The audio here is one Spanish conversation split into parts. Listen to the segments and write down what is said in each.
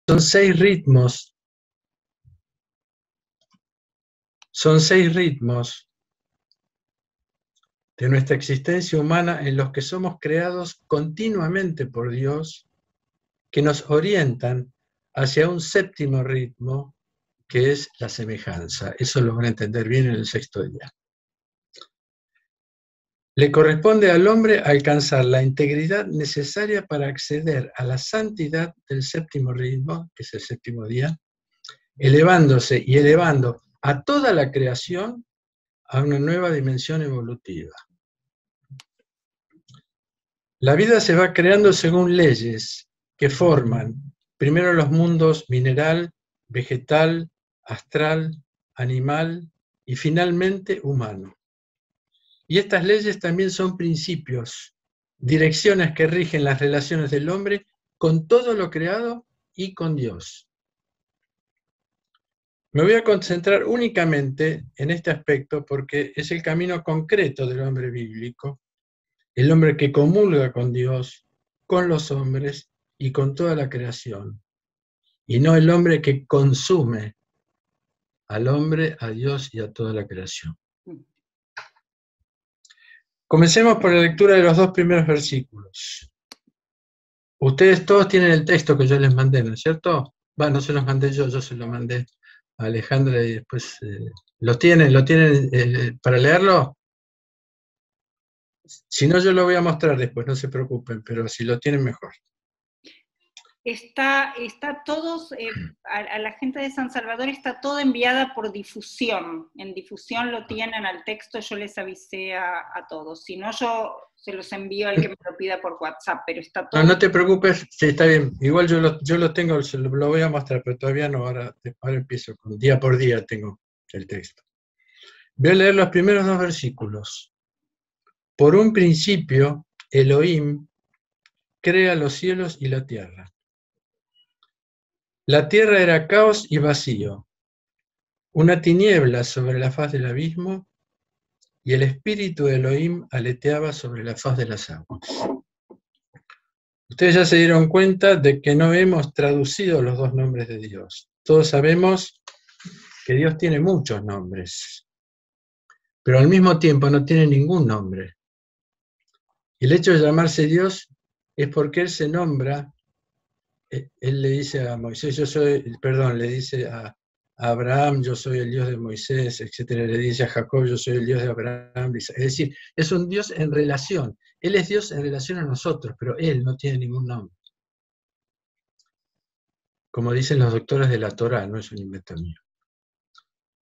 son 6 ritmos de nuestra existencia humana en los que somos creados continuamente por Dios, que nos orientan hacia un séptimo ritmo, que es la semejanza. Eso lo van a entender bien en el 6º día. Le corresponde al hombre alcanzar la integridad necesaria para acceder a la santidad del séptimo ritmo, que es el 7º día, elevándose y elevando a toda la creación a una nueva dimensión evolutiva. La vida se va creando según leyes que forman primero los mundos mineral, vegetal, astral, animal y finalmente humano. Y estas leyes también son principios, direcciones que rigen las relaciones del hombre con todo lo creado y con Dios. Me voy a concentrar únicamente en este aspecto porque es el camino concreto del hombre bíblico, el hombre que comulga con Dios, con los hombres y con toda la creación, y no el hombre que consume al hombre, a Dios y a toda la creación. Comencemos por la lectura de los 2 primeros versículos. Ustedes todos tienen el texto que yo les mandé, ¿no es cierto? Bueno, no se los mandé yo se lo mandé a Alejandra y después... ¿Lo tienen para leerlo? Si no, yo lo voy a mostrar después, no se preocupen, pero si lo tienen, mejor. Está todos, a la gente de San Salvador está todo enviada por difusión. En difusión lo tienen al texto, yo les avisé a todos. Si no, yo se los envío al que me lo pida por WhatsApp, pero está todo... No te preocupes, sí, está bien. Igual yo lo tengo, lo voy a mostrar, pero todavía no, ahora empiezo, día por día tengo el texto. Voy a leer los primeros 2 versículos. Por un principio, Elohim crea los cielos y la tierra. La tierra era caos y vacío, una tiniebla sobre la faz del abismo, y el espíritu de Elohim aleteaba sobre la faz de las aguas. Ustedes ya se dieron cuenta de que no hemos traducido los 2 nombres de Dios. Todos sabemos que Dios tiene muchos nombres, pero al mismo tiempo no tiene ningún nombre. Y el hecho de llamarse Dios es porque Él se nombra. Él le dice a Moisés, le dice a Abraham, yo soy el Dios de Moisés, etc. Le dice a Jacob, yo soy el Dios de Abraham. Es decir, es un Dios en relación. Él es Dios en relación a nosotros, pero Él no tiene ningún nombre. Como dicen los doctores de la Torá, no es un invento mío.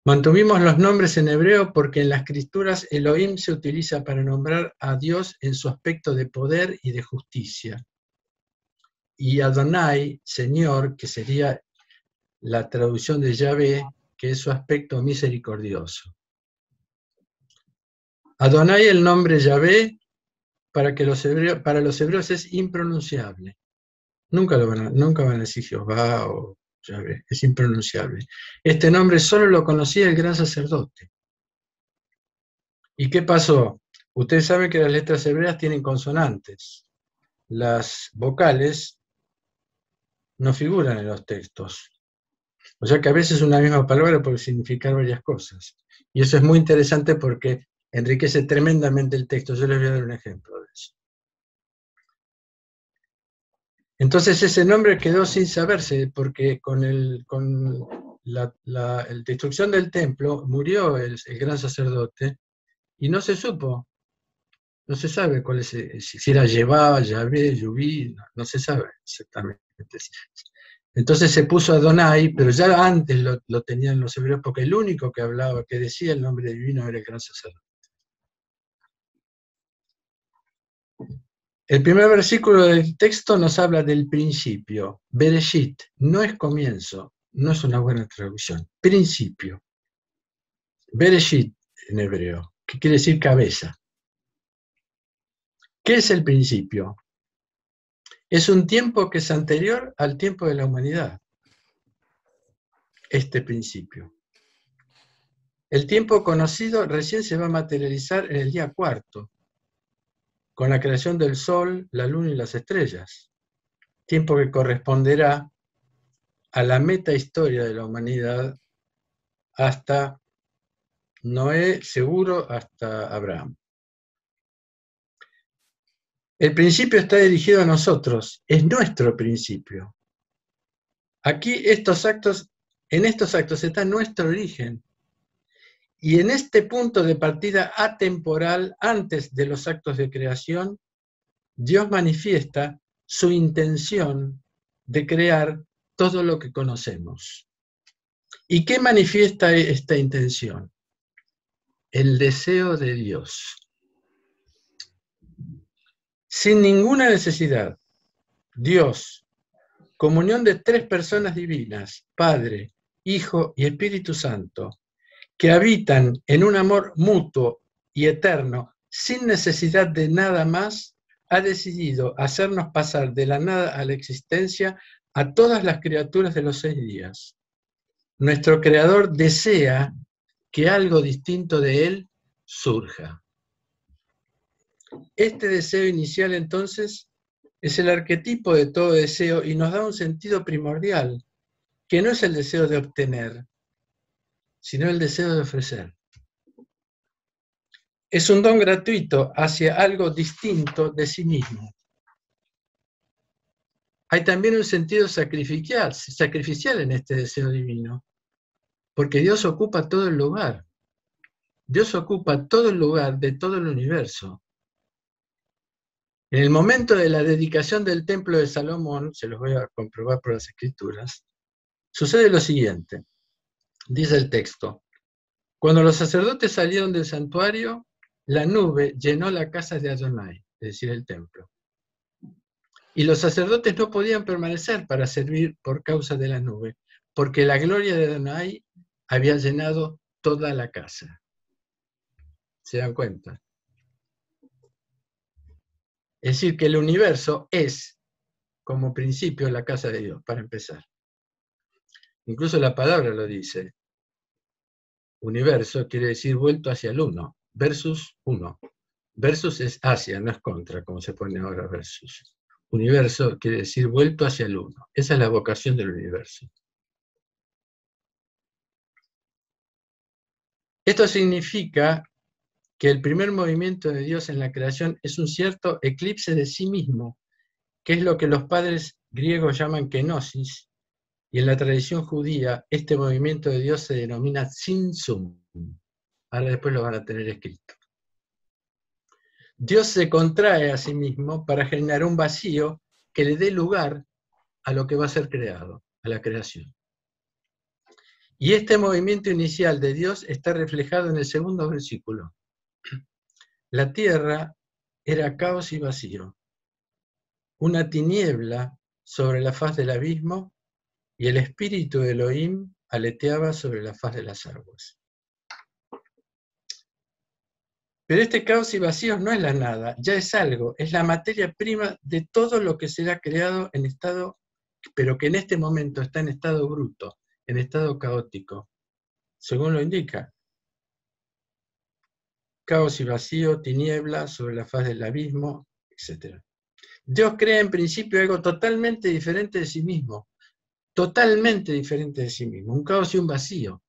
Mantuvimos los nombres en hebreo porque en las escrituras Elohim se utiliza para nombrar a Dios en su aspecto de poder y de justicia. Y Adonai, Señor, que sería la traducción de Yahvé, que es su aspecto misericordioso. Adonai, el nombre Yahvé, para los hebreos es impronunciable. Nunca van a decir Jehová o Yahvé, es impronunciable. Este nombre solo lo conocía el gran sacerdote. ¿Y qué pasó? Ustedes saben que las letras hebreas tienen consonantes. Las vocales no figuran en los textos. O sea que a veces una misma palabra puede significar varias cosas. Y eso es muy interesante porque enriquece tremendamente el texto. Yo les voy a dar un ejemplo de eso. Entonces ese nombre quedó sin saberse porque con la destrucción del templo murió el gran sacerdote y no se supo. No se sabe cuál es, si era Yehova, Yahvé, Yubí, no se sabe exactamente. Entonces se puso Adonai, pero ya antes lo tenían los hebreos, porque el único que hablaba, que decía el nombre divino era el gran sacerdote. El primer versículo del texto nos habla del principio. Bereshit, no es comienzo, no es una buena traducción. Principio. Bereshit en hebreo, que quiere decir cabeza. ¿Qué es el principio? Es un tiempo que es anterior al tiempo de la humanidad. Este principio. El tiempo conocido recién se va a materializar en el día 4, con la creación del Sol, la Luna y las estrellas. Tiempo que corresponderá a la metahistoria de la humanidad hasta Noé, seguro hasta Abraham. El principio está dirigido a nosotros, es nuestro principio. Aquí en estos actos está nuestro origen. Y en este punto de partida atemporal, antes de los actos de creación, Dios manifiesta su intención de crear todo lo que conocemos. ¿Y qué manifiesta esta intención? El deseo de Dios. Sin ninguna necesidad, Dios, comunión de tres personas divinas, Padre, Hijo y Espíritu Santo, que habitan en un amor mutuo y eterno, sin necesidad de nada más, ha decidido hacernos pasar de la nada a la existencia a todas las criaturas de los 6 días. Nuestro Creador desea que algo distinto de Él surja. Este deseo inicial, entonces, es el arquetipo de todo deseo y nos da un sentido primordial, que no es el deseo de obtener, sino el deseo de ofrecer. Es un don gratuito hacia algo distinto de sí mismo. Hay también un sentido sacrificial en este deseo divino, porque Dios ocupa todo el lugar. Dios ocupa todo el lugar de todo el universo. En el momento de la dedicación del templo de Salomón, se los voy a comprobar por las escrituras, sucede lo siguiente. Dice el texto: cuando los sacerdotes salieron del santuario, la nube llenó la casa de Adonai, es decir, el templo. Y los sacerdotes no podían permanecer para servir por causa de la nube, porque la gloria de Adonai había llenado toda la casa. ¿Se dan cuenta? Es decir, que el universo es, como principio, la casa de Dios, para empezar. Incluso la palabra lo dice. Universo quiere decir vuelto hacia el uno, versus uno. Versus es hacia, no es contra, como se pone ahora versus. Universo quiere decir vuelto hacia el uno. Esa es la vocación del universo. Esto significa que el primer movimiento de Dios en la creación es un cierto eclipse de sí mismo, que es lo que los padres griegos llaman kenosis, y en la tradición judía este movimiento de Dios se denomina tzimtzum. Ahora después lo van a tener escrito. Dios se contrae a sí mismo para generar un vacío que le dé lugar a lo que va a ser creado, a la creación. Y este movimiento inicial de Dios está reflejado en el segundo versículo. La tierra era caos y vacío, una tiniebla sobre la faz del abismo, y el espíritu de Elohim aleteaba sobre la faz de las aguas. Pero este caos y vacío no es la nada, ya es algo, es la materia prima de todo lo que será creado en estado, pero que en este momento está en estado bruto, en estado caótico, según lo indica. Caos y vacío, tiniebla sobre la faz del abismo, etc. Dios crea en principio algo totalmente diferente de sí mismo, totalmente diferente de sí mismo, un caos y un vacío.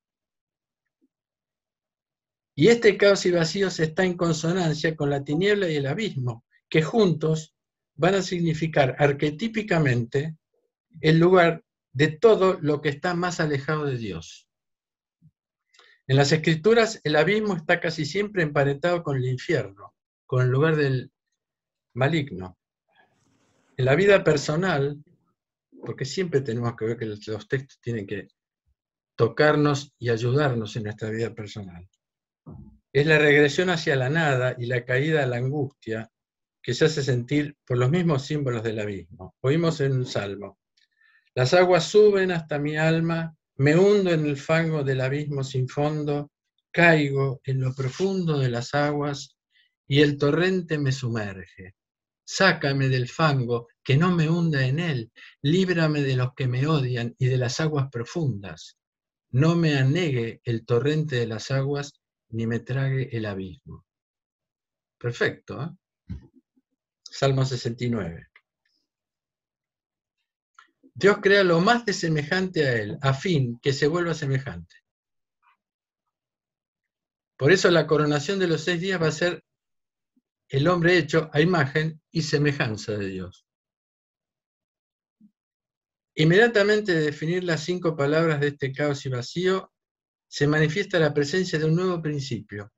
Y este caos y vacío está en consonancia con la tiniebla y el abismo, que juntos van a significar arquetípicamente el lugar de todo lo que está más alejado de Dios. En las Escrituras, el abismo está casi siempre emparentado con el infierno, con el lugar del maligno. En la vida personal, porque siempre tenemos que ver que los textos tienen que tocarnos y ayudarnos en nuestra vida personal. Es la regresión hacia la nada y la caída a la angustia que se hace sentir por los mismos símbolos del abismo. Oímos en un salmo: las aguas suben hasta mi alma, me hundo en el fango del abismo sin fondo, caigo en lo profundo de las aguas y el torrente me sumerge. Sácame del fango, que no me hunda en él, líbrame de los que me odian y de las aguas profundas. No me anegue el torrente de las aguas, ni me trague el abismo. Perfecto, ¿eh? Salmo 69. Dios crea lo más de semejante a Él, a fin que se vuelva semejante. Por eso la coronación de los 6 días va a ser el hombre hecho a imagen y semejanza de Dios. Inmediatamente de definir las 5 palabras de este caos y vacío, se manifiesta la presencia de un nuevo principio.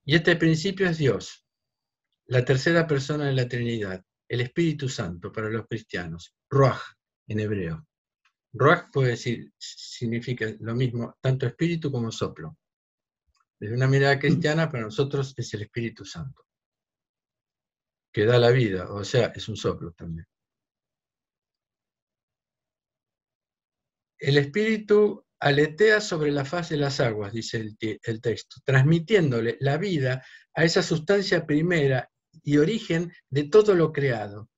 Y este principio es Dios, la tercera persona de la Trinidad, el Espíritu Santo para los cristianos, Ruach en hebreo. Ruach significa lo mismo, tanto espíritu como soplo. Desde una mirada cristiana, para nosotros es el Espíritu Santo, que da la vida, o sea, es un soplo también. El Espíritu aletea sobre la faz de las aguas, dice el texto, transmitiéndole la vida a esa sustancia primera y origen de todo lo creado.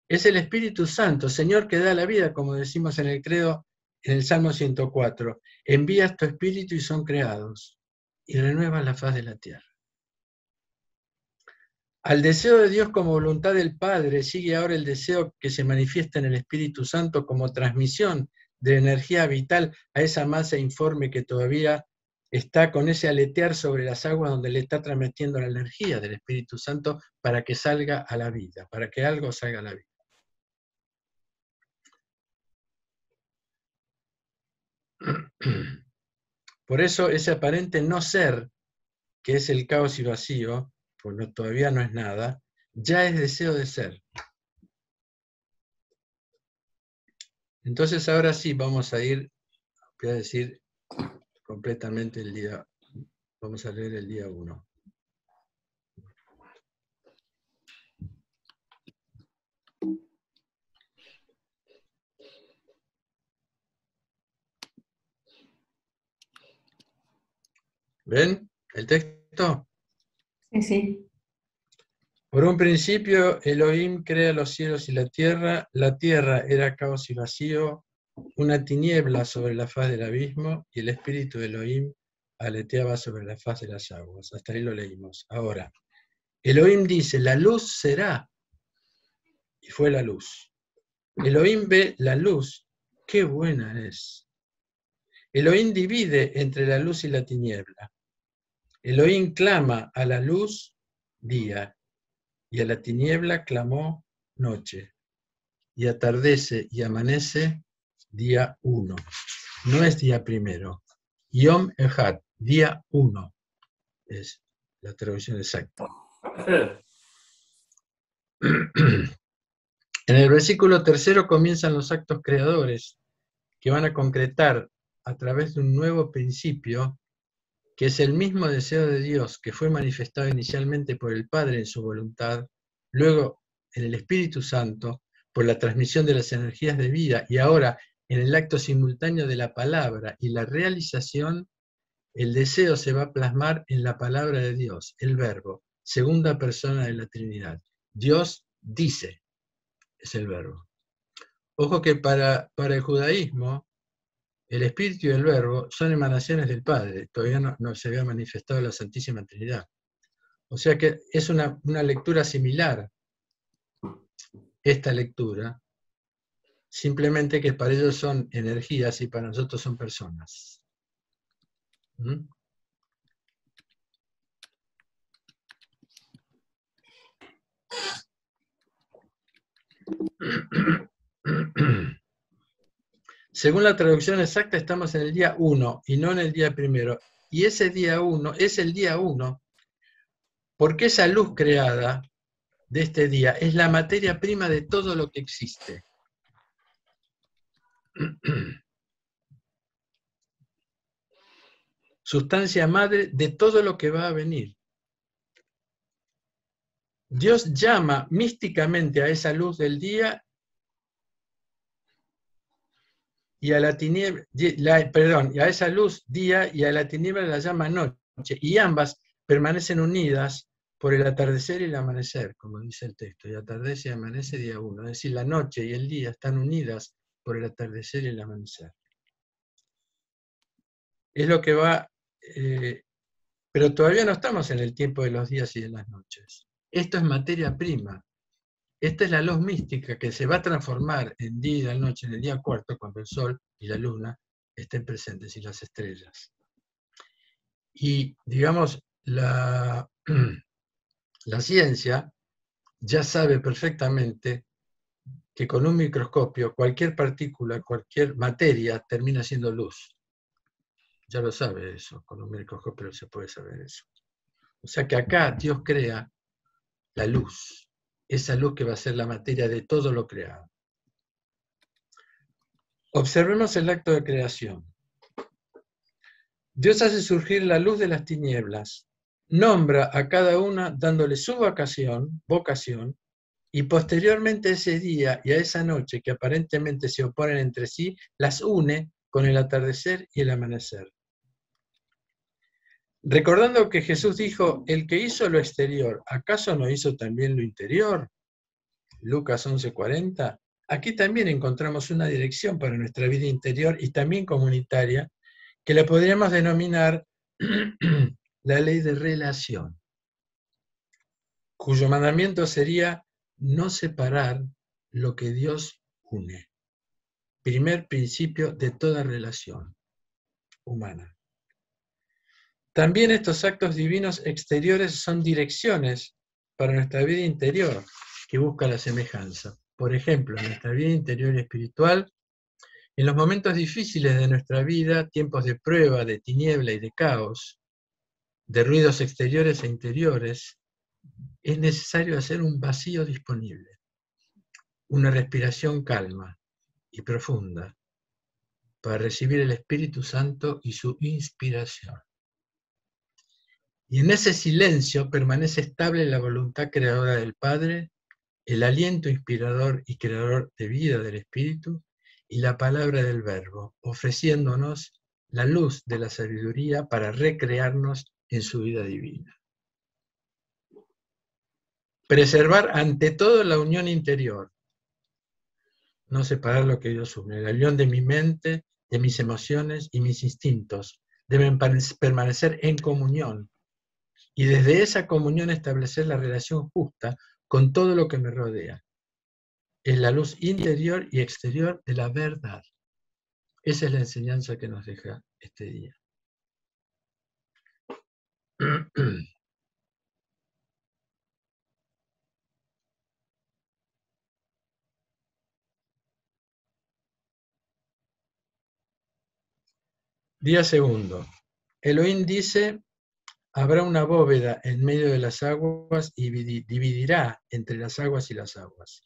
Es el Espíritu Santo, Señor, que da la vida, como decimos en el credo, en el Salmo 104. Envías tu Espíritu y son creados, y renuevas la faz de la tierra. Al deseo de Dios como voluntad del Padre sigue ahora el deseo que se manifiesta en el Espíritu Santo como transmisión de energía vital a esa masa informe que todavía está con ese aletear sobre las aguas donde le está transmitiendo la energía del Espíritu Santo para que salga a la vida, para que algo salga a la vida. Por eso ese aparente no ser, que es el caos y vacío, pues todavía no es nada, ya es deseo de ser. Entonces ahora sí vamos a ir, voy a decir completamente el día, vamos a leer el día 1. ¿Ven el texto? Sí, sí. Por un principio, Elohim crea los cielos y la tierra era caos y vacío, una tiniebla sobre la faz del abismo, y el espíritu de Elohim aleteaba sobre la faz de las aguas. Hasta ahí lo leímos. Ahora, Elohim dice, la luz será, y fue la luz. Elohim ve la luz, qué buena es. Elohim divide entre la luz y la tiniebla. Elohim clama a la luz día, y a la tiniebla clamó noche, y atardece y amanece día 1. No es día primero. Yom Echad, día 1, es la traducción exacta. En el versículo 3 comienzan los actos creadores que van a concretar a través de un nuevo principio que es el mismo deseo de Dios que fue manifestado inicialmente por el Padre en su voluntad, luego en el Espíritu Santo, por la transmisión de las energías de vida, y ahora en el acto simultáneo de la palabra y la realización, el deseo se va a plasmar en la palabra de Dios, el Verbo, segunda persona de la Trinidad. Dios dice, es el Verbo. Ojo que para el judaísmo, el Espíritu y el Verbo son emanaciones del Padre, todavía no se había manifestado la Santísima Trinidad. O sea que es una lectura similar, esta lectura, simplemente que para ellos son energías y para nosotros son personas. ¿Mm? Según la traducción exacta, estamos en el día 1 y no en el día primero. Y ese día 1 es el día 1 porque esa luz creada de este día es la materia prima de todo lo que existe. Sustancia madre de todo lo que va a venir. Dios llama místicamente a esa luz del día y a la tiniebla, a esa luz día y a la tiniebla la llama noche, y ambas permanecen unidas por el atardecer y el amanecer, como dice el texto, y atardece y amanece día 1, es decir, la noche y el día están unidas por el atardecer y el amanecer. Es lo que va, pero todavía no estamos en el tiempo de los días y de las noches. Esto es materia prima. Esta es la luz mística que se va a transformar en día y de noche, en el día cuarto, cuando el sol y la luna estén presentes y las estrellas. Y, digamos, la ciencia ya sabe perfectamente que con un microscopio cualquier partícula, cualquier materia termina siendo luz. Ya lo sabe eso, con un microscopio se puede saber eso. O sea que acá Dios crea la luz, esa luz que va a ser la materia de todo lo creado. Observemos el acto de creación. Dios hace surgir la luz de las tinieblas, nombra a cada una dándole su vocación, y posteriormente a ese día y a esa noche que aparentemente se oponen entre sí, las une con el atardecer y el amanecer. Recordando que Jesús dijo, el que hizo lo exterior, ¿acaso no hizo también lo interior? Lucas 11:40. Aquí también encontramos una dirección para nuestra vida interior y también comunitaria, que la podríamos denominar la ley de relación, cuyo mandamiento sería no separar lo que Dios une. Primer principio de toda relación humana. También estos actos divinos exteriores son direcciones para nuestra vida interior, que busca la semejanza. Por ejemplo, en nuestra vida interior y espiritual, en los momentos difíciles de nuestra vida, tiempos de prueba, de tiniebla y de caos, de ruidos exteriores e interiores, es necesario hacer un vacío disponible, una respiración calma y profunda, para recibir el Espíritu Santo y su inspiración. Y en ese silencio permanece estable la voluntad creadora del Padre, el aliento inspirador y creador de vida del Espíritu y la palabra del Verbo, ofreciéndonos la luz de la sabiduría para recrearnos en su vida divina. Preservar ante todo la unión interior, no separar lo que Dios une, la unión de mi mente, de mis emociones y mis instintos deben permanecer en comunión y desde esa comunión establecer la relación justa con todo lo que me rodea. Es la luz interior y exterior de la verdad. Esa es la enseñanza que nos deja este día. Día segundo. Elohim dice, habrá una bóveda en medio de las aguas y dividirá entre las aguas y las aguas.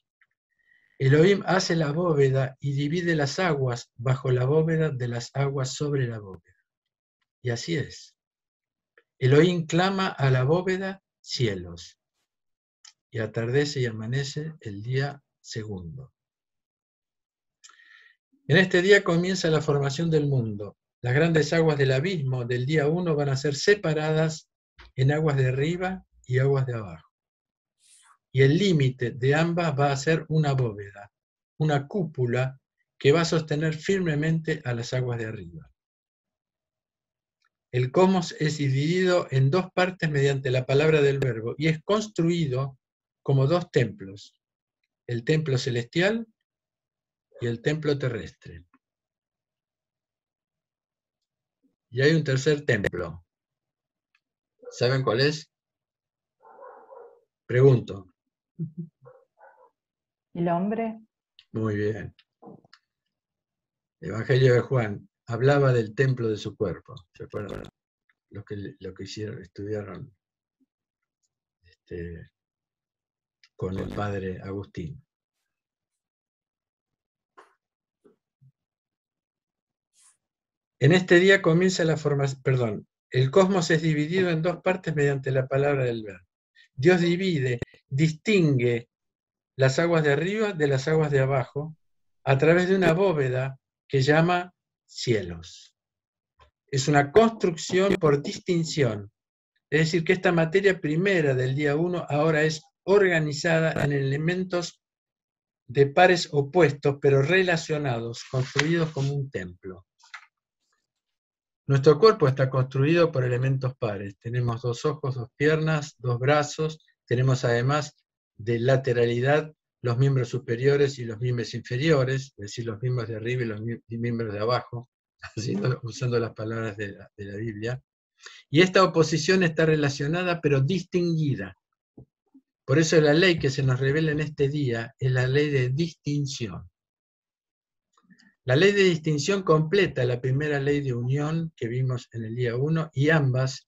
Elohim hace la bóveda y divide las aguas bajo la bóveda de las aguas sobre la bóveda. Y así es. Elohim clama a la bóveda cielos. Y atardece y amanece el día segundo. En este día comienza la formación del mundo. Las grandes aguas del abismo del día 1 van a ser separadas en aguas de arriba y aguas de abajo. Y el límite de ambas va a ser una bóveda, una cúpula que va a sostener firmemente a las aguas de arriba. El cosmos es dividido en dos partes mediante la palabra del Verbo y es construido como dos templos, el templo celestial y el templo terrestre. Y hay un tercer templo. ¿Saben cuál es? Pregunto. ¿El hombre? Muy bien. El Evangelio de Juan hablaba del templo de su cuerpo. ¿Se acuerdan? Lo que hicieron, estudiaron con el padre Agustín. En este día comienza la formación, el cosmos es dividido en dos partes mediante la palabra del Verbo. Dios divide, distingue las aguas de arriba de las aguas de abajo a través de una bóveda que llama cielos. Es una construcción por distinción. Es decir, que esta materia primera del día 1 ahora es organizada en elementos de pares opuestos, pero relacionados, construidos como un templo. Nuestro cuerpo está construido por elementos pares. Tenemos 2 ojos, 2 piernas, 2 brazos. Tenemos además de lateralidad los miembros superiores y los miembros inferiores, es decir, los miembros de arriba y los miembros de abajo, usando las palabras de la Biblia. Y esta oposición está relacionada pero distinguida. Por eso la ley que se nos revela en este día es la ley de distinción. La ley de distinción completa la primera ley de unión que vimos en el día 1, y ambas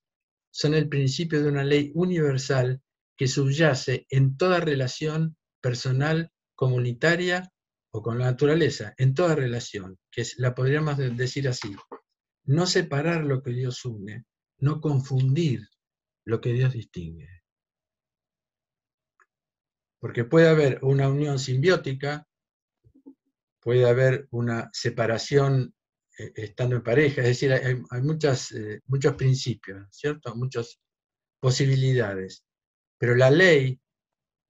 son el principio de una ley universal que subyace en toda relación personal, comunitaria o con la naturaleza, en toda relación, que la podríamos decir así: no separar lo que Dios une, no confundir lo que Dios distingue. Porque puede haber una unión simbiótica, puede haber una separación estando en pareja, es decir, hay muchos principios, ¿cierto? Muchas posibilidades. Pero la ley,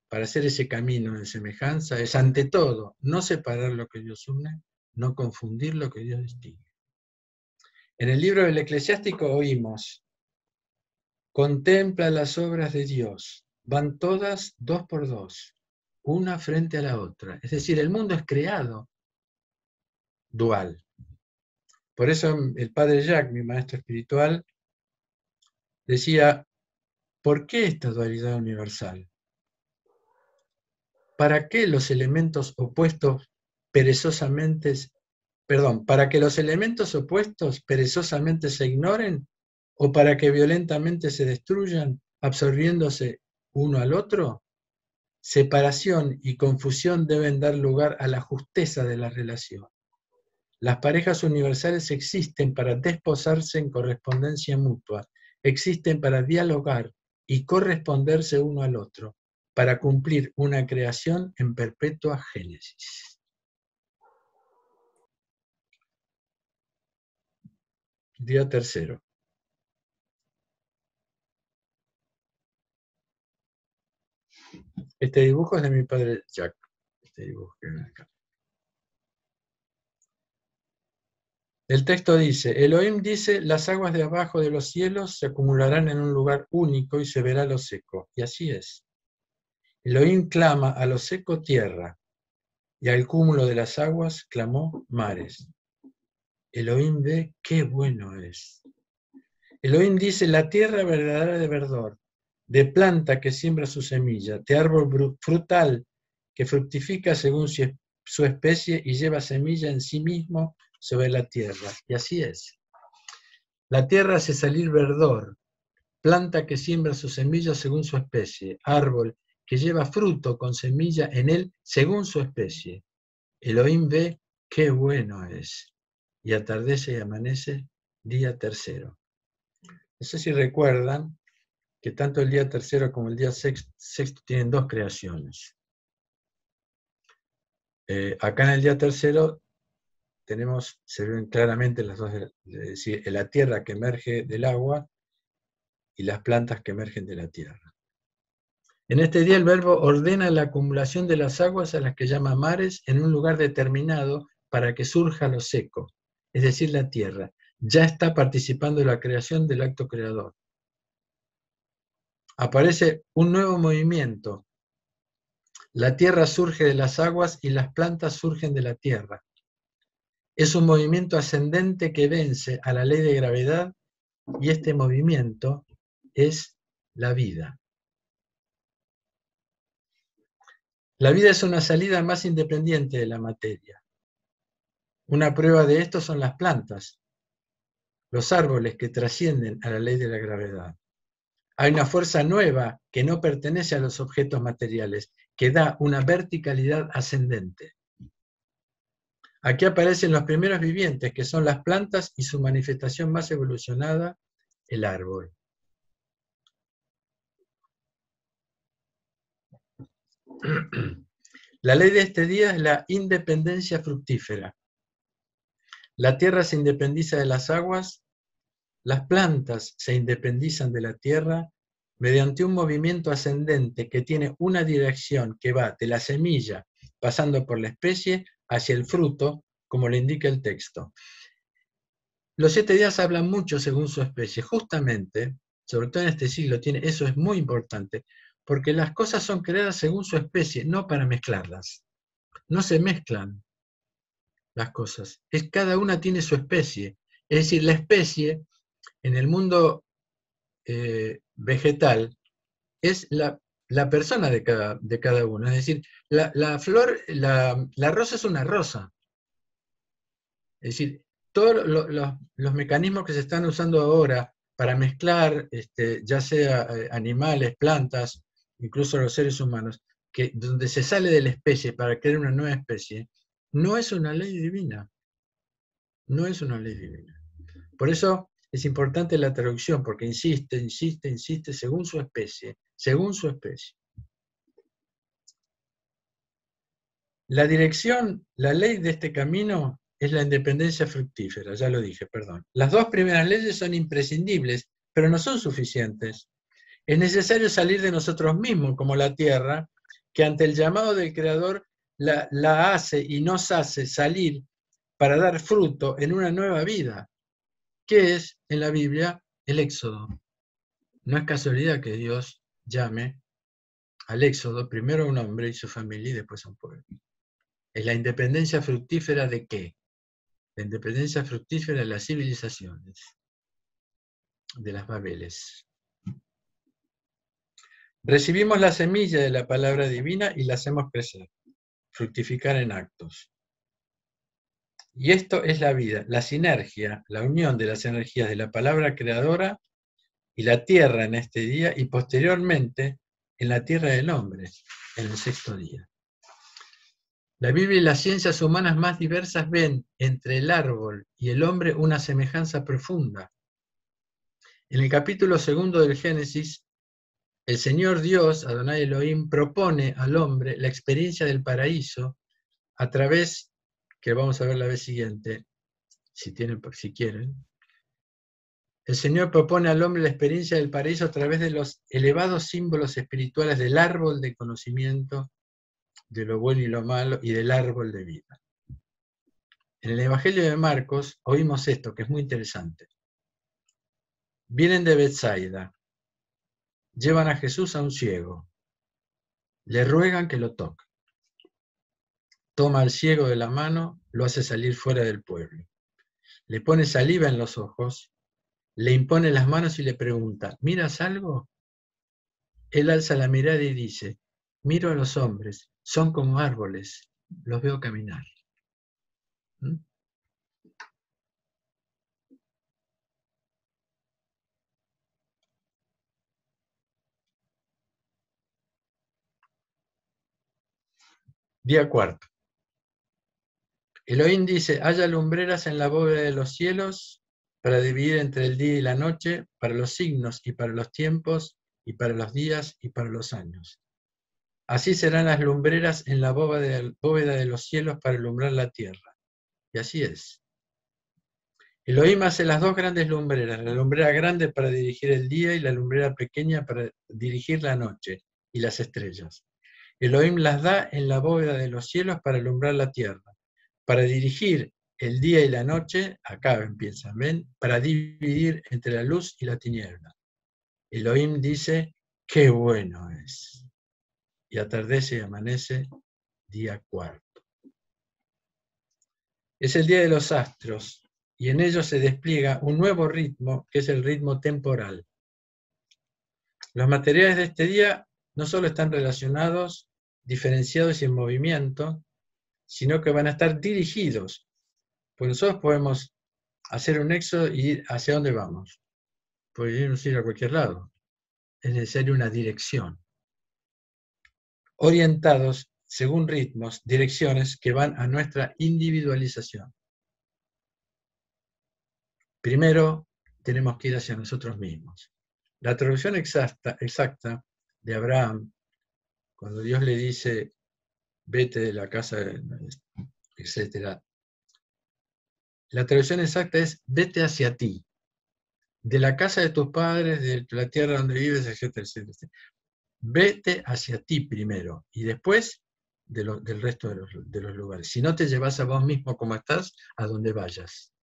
para hacer ese camino de semejanza, es ante todo no separar lo que Dios une, no confundir lo que Dios distingue. En el libro del Eclesiástico oímos: contempla las obras de Dios, van todas dos por dos, una frente a la otra. Es decir, el mundo es creado dual. Por eso el padre Jacques, mi maestro espiritual, decía: ¿por qué esta dualidad universal? ¿Para qué los elementos opuestos para que los elementos opuestos perezosamente se ignoren, o para que violentamente se destruyan, absorbiéndose uno al otro? Separación y confusión deben dar lugar a la justeza de la relación. Las parejas universales existen para desposarse en correspondencia mutua, existen para dialogar y corresponderse uno al otro, para cumplir una creación en perpetua génesis. Día tercero. Este dibujo es de mi padre Jacques. Este dibujo que ven acá. El texto dice: Elohim dice, las aguas de abajo de los cielos se acumularán en un lugar único y se verá lo seco. Y así es. Elohim clama a lo seco tierra, y al cúmulo de las aguas clamó mares. Elohim ve qué bueno es. Elohim dice: la tierra verdadera de verdor, de planta que siembra su semilla, de árbol frutal que fructifica según su especie y lleva semilla en sí mismo sobre la tierra. Y así es. La tierra hace salir verdor, planta que siembra su semilla según su especie, árbol que lleva fruto con semilla en él según su especie. Elohim ve qué bueno es. Y atardece y amanece, día tercero. No sé si recuerdan que tanto el día tercero como el día sexto tienen dos creaciones. Acá en el día tercero se ven claramente las dos, es decir, la tierra que emerge del agua y las plantas que emergen de la tierra. En este día el Verbo ordena la acumulación de las aguas a las que llama mares en un lugar determinado para que surja lo seco, es decir, la tierra. Ya está participando en la creación del acto creador. Aparece un nuevo movimiento. La tierra surge de las aguas y las plantas surgen de la tierra. Es un movimiento ascendente que vence a la ley de gravedad, y este movimiento es la vida. La vida es una salida más independiente de la materia. Una prueba de esto son las plantas, los árboles que trascienden a la ley de la gravedad. Hay una fuerza nueva que no pertenece a los objetos materiales, que da una verticalidad ascendente. Aquí aparecen los primeros vivientes, que son las plantas, y su manifestación más evolucionada, el árbol. La ley de este día es la independencia fructífera. La tierra se independiza de las aguas, las plantas se independizan de la tierra mediante un movimiento ascendente que tiene una dirección que va de la semilla, pasando por la especie, hacia el fruto, como le indica el texto. Los 7 días hablan mucho según su especie. Justamente, sobre todo en este siglo, eso es muy importante, Porque las cosas son creadas según su especie, no para mezclarlas. No se mezclan las cosas. Cada una tiene su especie. Es decir, la especie en el mundo vegetal es la persona de cada uno. Es decir, la flor, la rosa es una rosa. Es decir, todos los mecanismos que se están usando ahora para mezclar, ya sea animales, plantas, incluso los seres humanos, donde se sale de la especie para crear una nueva especie, no es una ley divina. No es una ley divina. Por eso es importante la traducción, porque insiste, según su especie, según su especie. La dirección, la ley de este camino es la independencia fructífera, ya lo dije, perdón. Las dos primeras leyes son imprescindibles, pero no son suficientes. Es necesario salir de nosotros mismos, como la tierra, que ante el llamado del Creador la hace y nos hace salir para dar fruto en una nueva vida, que es, en la Biblia, el Éxodo. No es casualidad que Dios llame al Éxodo primero a un hombre y su familia y después a un pueblo. Es la independencia fructífera ¿de qué? La independencia fructífera de las civilizaciones, de las Babeles. Recibimos la semilla de la palabra divina y la hacemos crecer, fructificar en actos. Y esto es la vida, la sinergia, la unión de las energías de la palabra creadora y la tierra en este día y posteriormente en la tierra del hombre, en el sexto día. La Biblia y las ciencias humanas más diversas ven entre el árbol y el hombre una semejanza profunda. En el capítulo 2 del Génesis, el Señor Dios, Adonai Elohim, propone al hombre la experiencia del paraíso a través, que vamos a ver la vez siguiente, si quieren. El Señor propone al hombre la experiencia del paraíso a través de los elevados símbolos espirituales del árbol de conocimiento, de lo bueno y lo malo, y del árbol de vida. En el Evangelio de Marcos oímos esto, que es muy interesante. Vienen de Betsaida, llevan a Jesús a un ciego, le ruegan que lo toque. Toma al ciego de la mano, lo hace salir fuera del pueblo. Le pone saliva en los ojos, le impone las manos y le pregunta, ¿miras algo? Él alza la mirada y dice, miro a los hombres, son como árboles, los veo caminar. ¿Mm? Día cuarto. Elohim dice, haya lumbreras en la bóveda de los cielos para dividir entre el día y la noche, para los signos y para los tiempos, y para los días y para los años. Así serán las lumbreras en la bóveda de los cielos para alumbrar la tierra. Y así es. Elohim hace las dos grandes lumbreras, la lumbrera grande para dirigir el día y la lumbrera pequeña para dirigir la noche y las estrellas. Elohim las da en la bóveda de los cielos para alumbrar la tierra, para dirigir el día y la noche, acá empiezan, ¿ven? Para dividir entre la luz y la tiniebla. Elohim dice, qué bueno es. Y atardece y amanece, día cuarto. Es el día de los astros, y en ellos se despliega un nuevo ritmo, que es el ritmo temporal. Los materiales de este día no solo están relacionados, diferenciados y en movimiento, sino que van a estar dirigidos. Pues nosotros podemos hacer un éxodo y ir hacia dónde vamos. Podemos ir a cualquier lado. Es necesaria una dirección. Orientados según ritmos, direcciones que van a nuestra individualización. Primero, tenemos que ir hacia nosotros mismos. La traducción exacta de Abraham, cuando Dios le dice, vete de la casa, etc. La traducción exacta es, vete hacia ti, de la casa de tus padres, de la tierra donde vives, etc. Vete hacia ti primero, y después del resto de los lugares. Si no te llevas a vos mismo como estás, a donde vayas.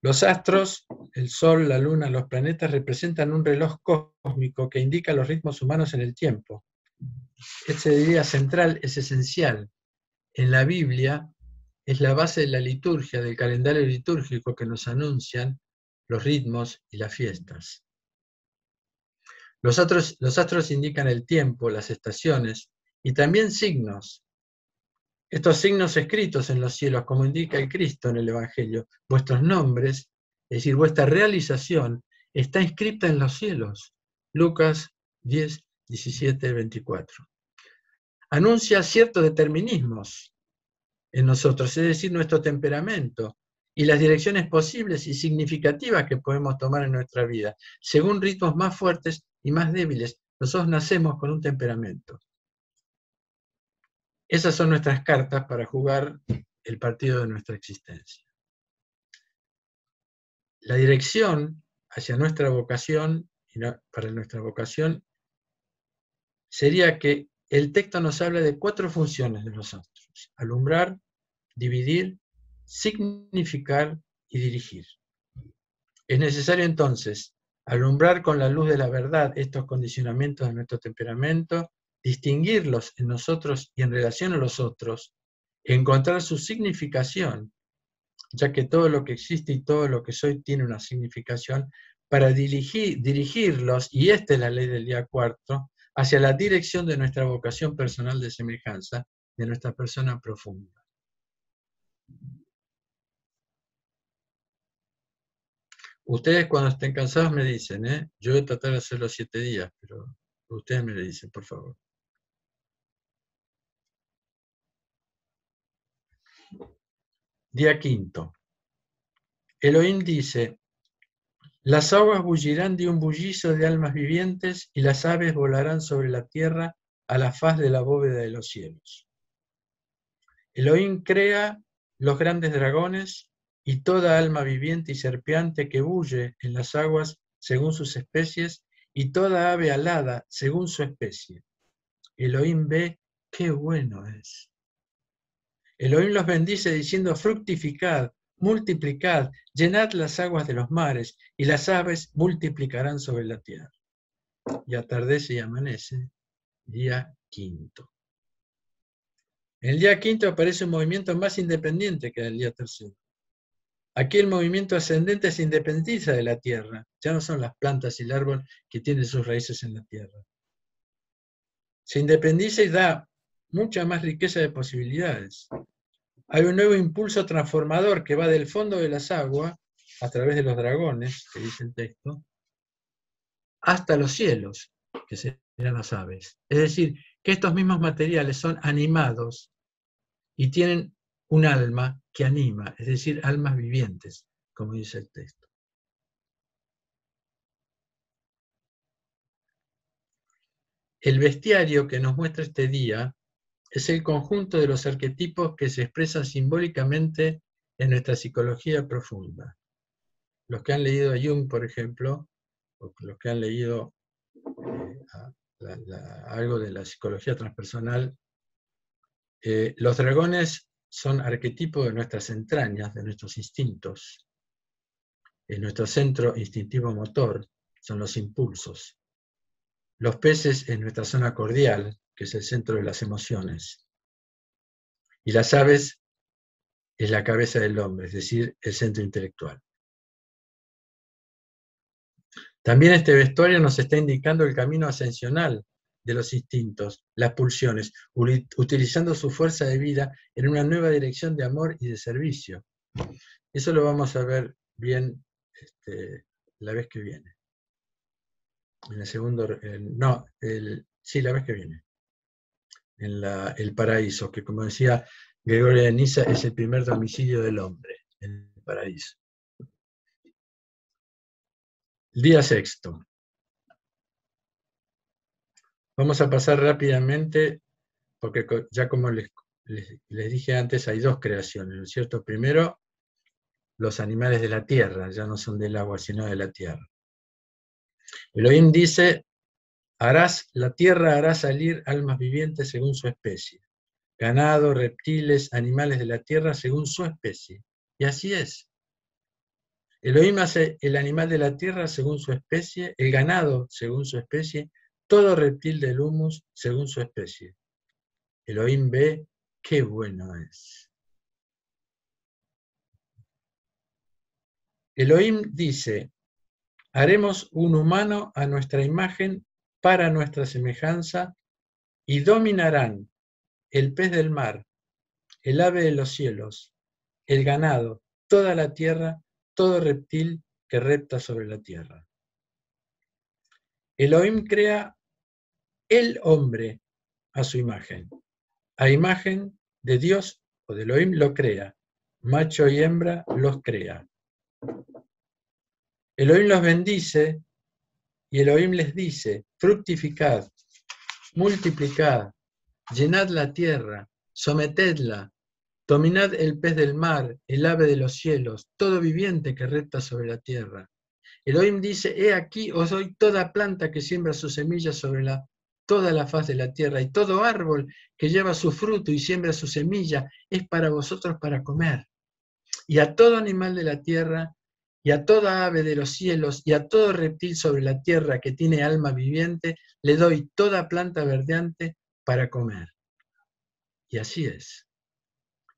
Los astros, el Sol, la Luna, los planetas representan un reloj cósmico que indica los ritmos humanos en el tiempo. Esta idea central es esencial. En la Biblia es la base de la liturgia, del calendario litúrgico que nos anuncian los ritmos y las fiestas. Los astros indican el tiempo, las estaciones y también signos. Estos signos escritos en los cielos, como indica el Cristo en el Evangelio, vuestros nombres, es decir, vuestra realización, está inscrita en los cielos. Lucas 10, 17, 24. Anuncia ciertos determinismos en nosotros, es decir, nuestro temperamento y las direcciones posibles y significativas que podemos tomar en nuestra vida, según ritmos más fuertes y más débiles. Nosotros nacemos con un temperamento. Esas son nuestras cartas para jugar el partido de nuestra existencia. La dirección hacia nuestra vocación, y para nuestra vocación, sería que el texto nos habla de 4 funciones de los astros: alumbrar, dividir, significar y dirigir. Es necesario entonces alumbrar con la luz de la verdad estos condicionamientos de nuestro temperamento, distinguirlos en nosotros y en relación a los otros, encontrar su significación, ya que todo lo que existe y todo lo que soy tiene una significación, para dirigirlos, y esta es la ley del día 4, hacia la dirección de nuestra vocación personal de semejanza, de nuestra persona profunda. Ustedes cuando estén cansados me dicen, yo voy a tratar de hacer los 7 días, pero ustedes me lo dicen, por favor. Día 5. Elohim dice: las aguas bullirán de un bullicio de almas vivientes y las aves volarán sobre la tierra a la faz de la bóveda de los cielos. Elohim crea los grandes dragones y toda alma viviente y serpiente que bulle en las aguas según sus especies, y toda ave alada según su especie. Elohim ve qué bueno es. Elohim los bendice diciendo: fructificad, multiplicad, llenad las aguas de los mares, y las aves multiplicarán sobre la tierra. Y atardece y amanece, día 5. En el día 5 aparece un movimiento más independiente que el día 3. Aquí el movimiento ascendente se independiza de la tierra, ya no son las plantas y el árbol que tienen sus raíces en la tierra. Se independiza y da mucha más riqueza de posibilidades. Hay un nuevo impulso transformador que va del fondo de las aguas, a través de los dragones, que dice el texto, hasta los cielos, que serían las aves. Es decir, que estos mismos materiales son animados y tienen un alma que anima, es decir, almas vivientes, como dice el texto. El bestiario que nos muestra este día es el conjunto de los arquetipos que se expresan simbólicamente en nuestra psicología profunda. Los que han leído a Jung, por ejemplo, o los que han leído algo de la psicología transpersonal, los dragones son arquetipos de nuestras entrañas, de nuestros instintos. En nuestro centro instintivo motor son los impulsos. Los peces en nuestra zona cordial, que es el centro de las emociones. Y las aves es la cabeza del hombre, es decir, el centro intelectual. También este vestuario nos está indicando el camino ascensional de los instintos, las pulsiones, utilizando su fuerza de vida en una nueva dirección de amor y de servicio. Eso lo vamos a ver bien la vez que viene. En el segundo, sí, la vez que viene. En el paraíso, que como decía Gregorio de Niza, es el primer domicilio del hombre, en el paraíso. Día 6. Vamos a pasar rápidamente, porque ya como les dije antes, hay 2 creaciones, ¿no es cierto? Primero, los animales de la tierra, ya no son del agua, sino de la tierra. Elohim dice: la tierra hará salir almas vivientes según su especie, ganado, reptiles, animales de la tierra según su especie. Y así es. Elohim hace el animal de la tierra según su especie, el ganado según su especie, todo reptil del humus según su especie. Elohim ve qué bueno es. Elohim dice, haremos un humano a nuestra imagen para nuestra semejanza y dominarán el pez del mar, el ave de los cielos, el ganado, toda la tierra, todo reptil que repta sobre la tierra. Elohim crea el hombre a su imagen. A imagen de Dios o de Elohim lo crea. Macho y hembra los crea. Elohim los bendice y Elohim les dice, fructificad, multiplicad, llenad la tierra, sometedla, dominad el pez del mar, el ave de los cielos, todo viviente que repta sobre la tierra. Elohim dice, he aquí os doy toda planta que siembra su semilla sobre toda la faz de la tierra, y todo árbol que lleva su fruto y siembra su semilla es para vosotros para comer. Y a todo animal de la tierra, y a toda ave de los cielos, y a todo reptil sobre la tierra que tiene alma viviente, le doy toda planta verdeante para comer. Y así es.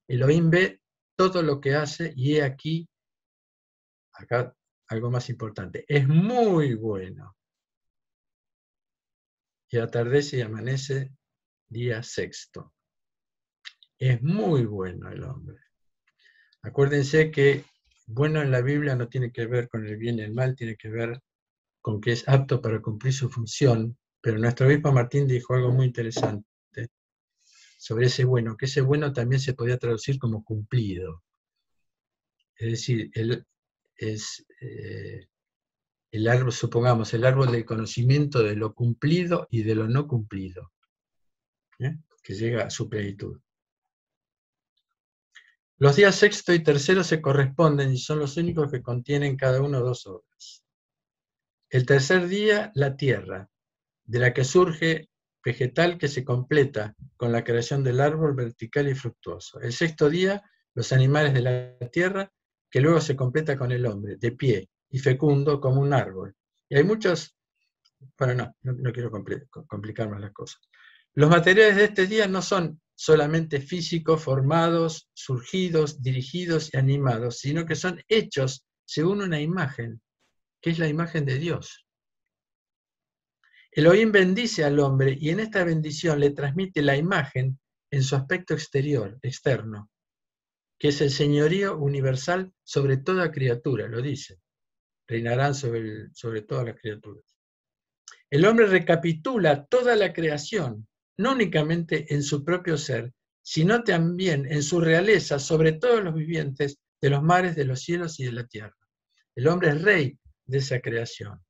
Elohim ve todo lo que hace, y he aquí, acá algo más importante, es muy bueno. Y atardece y amanece día sexto. Es muy bueno el hombre. Acuérdense que bueno en la Biblia no tiene que ver con el bien y el mal, tiene que ver con que es apto para cumplir su función, pero nuestro obispo Martín dijo algo muy interesante sobre ese bueno, que ese bueno también se podía traducir como cumplido. Es decir, el árbol, supongamos, el árbol del conocimiento de lo cumplido y de lo no cumplido, que llega a su plenitud. Los días sexto y tercero se corresponden y son los únicos que contienen cada uno 2 obras. El tercer día, la tierra, de la que surge vegetal que se completa con la creación del árbol vertical y fructuoso. El sexto día, los animales de la tierra, que luego se completa con el hombre, de pie y fecundo como un árbol. Y hay muchos, bueno, no quiero complicar más las cosas. Los materiales de este día no son solamente físicos, formados, surgidos, dirigidos y animados, sino que son hechos según una imagen, que es la imagen de Dios. Elohim bendice al hombre y en esta bendición le transmite la imagen en su aspecto exterior, externo, que es el señorío universal sobre toda criatura, lo dice. Reinarán sobre todas las criaturas. El hombre recapitula toda la creación, no únicamente en su propio ser, sino también en su realeza sobre todos los vivientes de los mares, de los cielos y de la tierra. El hombre es rey de esa creación.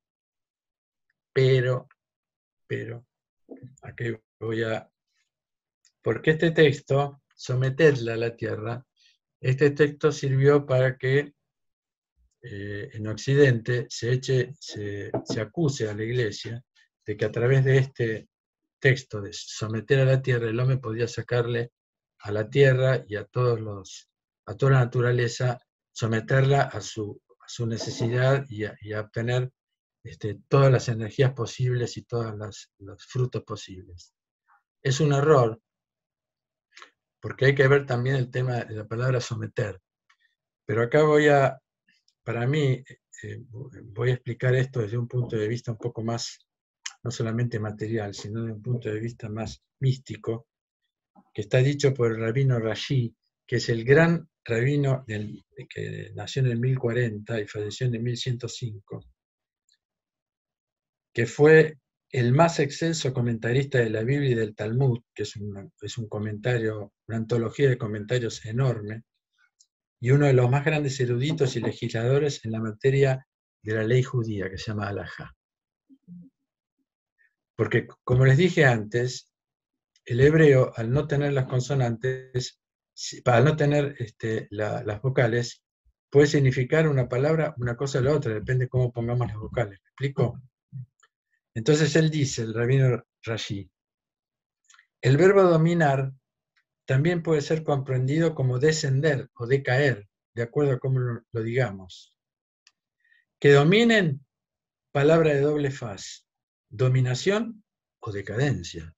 Pero, aquí porque este texto, someterla a la tierra, este texto sirvió para que en Occidente se acuse a la Iglesia de que a través de este texto de someter a la tierra, el hombre podía sacarle a la tierra y a toda la naturaleza, someterla a su necesidad y a obtener todas las energías posibles y todos los frutos posibles. Es un error, porque hay que ver también el tema de la palabra someter. Pero acá para mí, voy a explicar esto desde un punto de vista un poco más, no solamente material, sino desde un punto de vista más místico, que está dicho por el rabino Rashi, que es el gran rabino que nació en el 1040 y falleció en el 1105, que fue el más excelso comentarista de la Biblia y del Talmud, que es un comentario, una antología de comentarios enorme, y uno de los más grandes eruditos y legisladores en la materia de la ley judía, que se llama Halajá. Porque, como les dije antes, el hebreo, al no tener las consonantes, al no tener las vocales, puede significar una palabra, una cosa o la otra, depende de cómo pongamos las vocales. ¿Me explico? Entonces él dice, el rabino Rashi, el verbo dominar también puede ser comprendido como descender o decaer, de acuerdo a cómo lo digamos. Que dominen, palabra de doble faz, dominación o decadencia.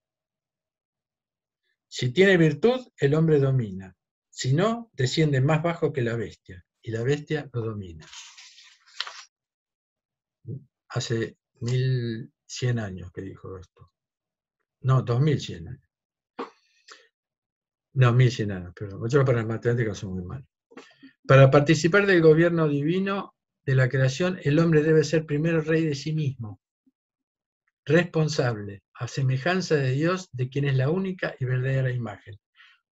Si tiene virtud, el hombre domina. Si no, desciende más bajo que la bestia, y la bestia lo domina. Hace 1100 años que dijo esto. No, 2100 años. No, 1100 años, perdón. Yo para las matemáticas soy muy mal. Para participar del gobierno divino de la creación, el hombre debe ser primero rey de sí mismo, responsable, a semejanza de Dios, de quien es la única y verdadera imagen.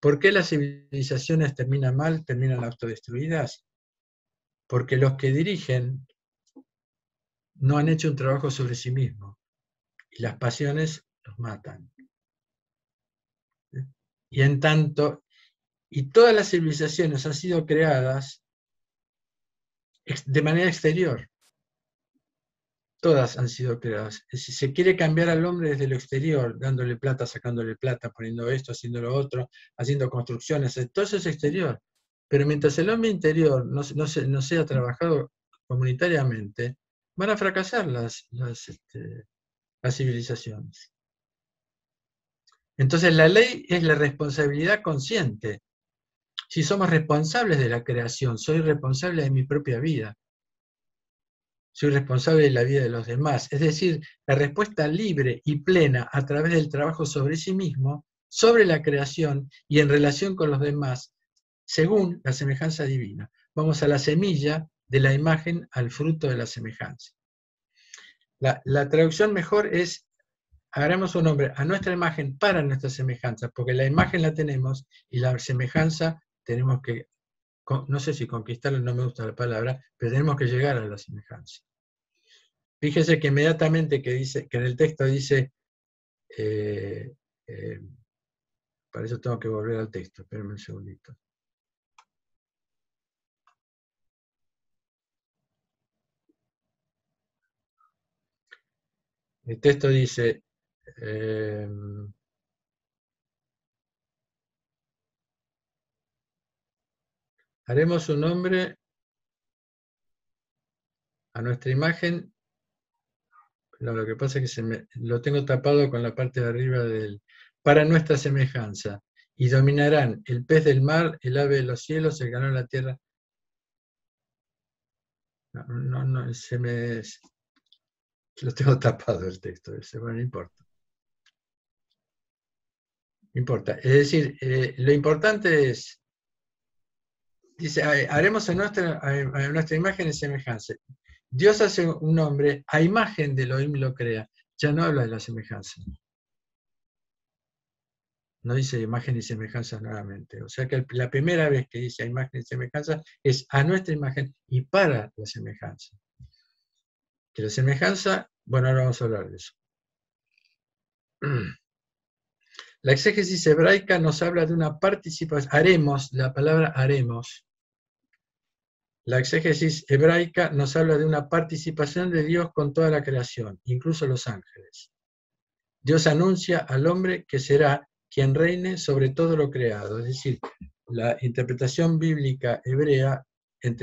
¿Por qué las civilizaciones terminan mal, terminan autodestruidas? Porque los que dirigen no han hecho un trabajo sobre sí mismos y las pasiones los matan. Y en tanto, y todas las civilizaciones han sido creadas de manera exterior. Todas han sido creadas. Si se quiere cambiar al hombre desde lo exterior, dándole plata, sacándole plata, poniendo esto, haciendo lo otro, haciendo construcciones, todo eso es exterior. Pero mientras el hombre interior no sea trabajado comunitariamente, van a fracasar las civilizaciones. Entonces la ley es la responsabilidad consciente. Si somos responsables de la creación, soy responsable de mi propia vida. Soy responsable de la vida de los demás. Es decir, la respuesta libre y plena a través del trabajo sobre sí mismo, sobre la creación y en relación con los demás, según la semejanza divina. Vamos a la semilla de la imagen al fruto de la semejanza. La traducción mejor es: hagamos un hombre a nuestra imagen para nuestra semejanza, porque la imagen la tenemos y la semejanza tenemos que, no sé si conquistarla, no me gusta la palabra, pero tenemos que llegar a la semejanza. Fíjese que inmediatamente que en el texto dice, para eso tengo que volver al texto, espérenme un segundito. El texto dice, haremos un hombre a nuestra imagen. No, lo que pasa es que lo tengo tapado con la parte de arriba para nuestra semejanza, y dominarán el pez del mar, el ave de los cielos, el ganado de la tierra. No, lo tengo tapado el texto ese, bueno, no importa. No importa. Es decir, lo importante es, dice, haremos a nuestra imagen y semejanza. Dios hace un hombre a imagen de Elohim, lo crea. Ya no habla de la semejanza. No dice imagen y semejanza nuevamente. O sea que la primera vez que dice imagen y semejanza es a nuestra imagen y para la semejanza. Que la semejanza, bueno, ahora vamos a hablar de eso. La exégesis hebraica nos habla de una participación. Haremos, la palabra haremos. La exégesis hebraica nos habla de una participación de Dios con toda la creación, incluso los ángeles. Dios anuncia al hombre que será quien reine sobre todo lo creado. Es decir, la interpretación bíblica hebrea,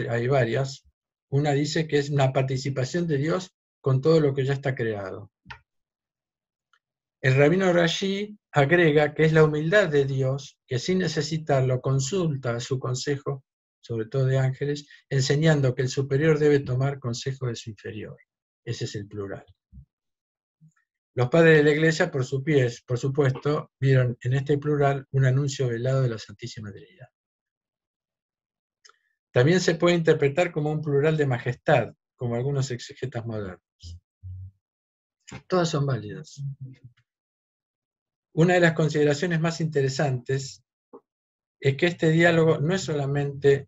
hay varias, una dice que es una participación de Dios con todo lo que ya está creado. El rabino Rashi agrega que es la humildad de Dios que sin necesitarlo consulta a su consejo, sobre todo de ángeles, enseñando que el superior debe tomar consejo de su inferior. Ese es el plural. Los padres de la Iglesia, por supuesto, vieron en este plural un anuncio velado de la Santísima Trinidad. También se puede interpretar como un plural de majestad, como algunos exegetas modernos. Todas son válidas. Una de las consideraciones más interesantes es que este diálogo no es solamente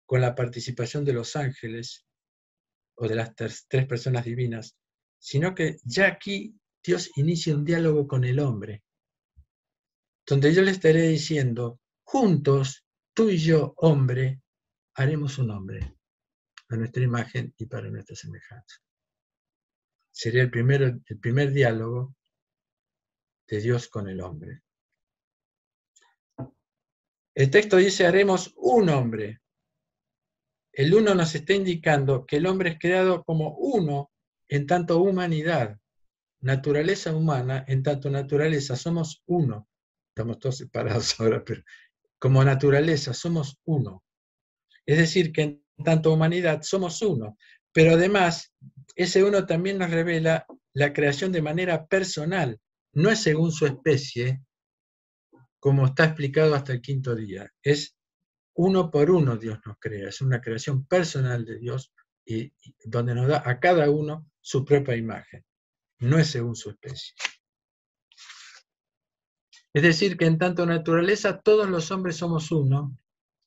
con la participación de los ángeles o de las tres personas divinas, sino que ya aquí Dios inicia un diálogo con el hombre, donde yo le estaré diciendo, juntos, tú y yo, hombre, haremos un hombre, a nuestra imagen y para nuestra semejanza. Sería el primer diálogo de Dios con el hombre. El texto dice, haremos un hombre. El uno nos está indicando que el hombre es creado como uno en tanto humanidad, naturaleza humana en tanto naturaleza, somos uno. Estamos todos separados ahora, pero como naturaleza somos uno. Es decir, que en tanto humanidad somos uno, pero además ese uno también nos revela la creación de manera personal, no es según su especie, como está explicado hasta el quinto día, es uno por uno Dios nos crea, es una creación personal de Dios y donde nos da a cada uno su propia imagen, no es según su especie. Es decir, que en tanto naturaleza todos los hombres somos uno,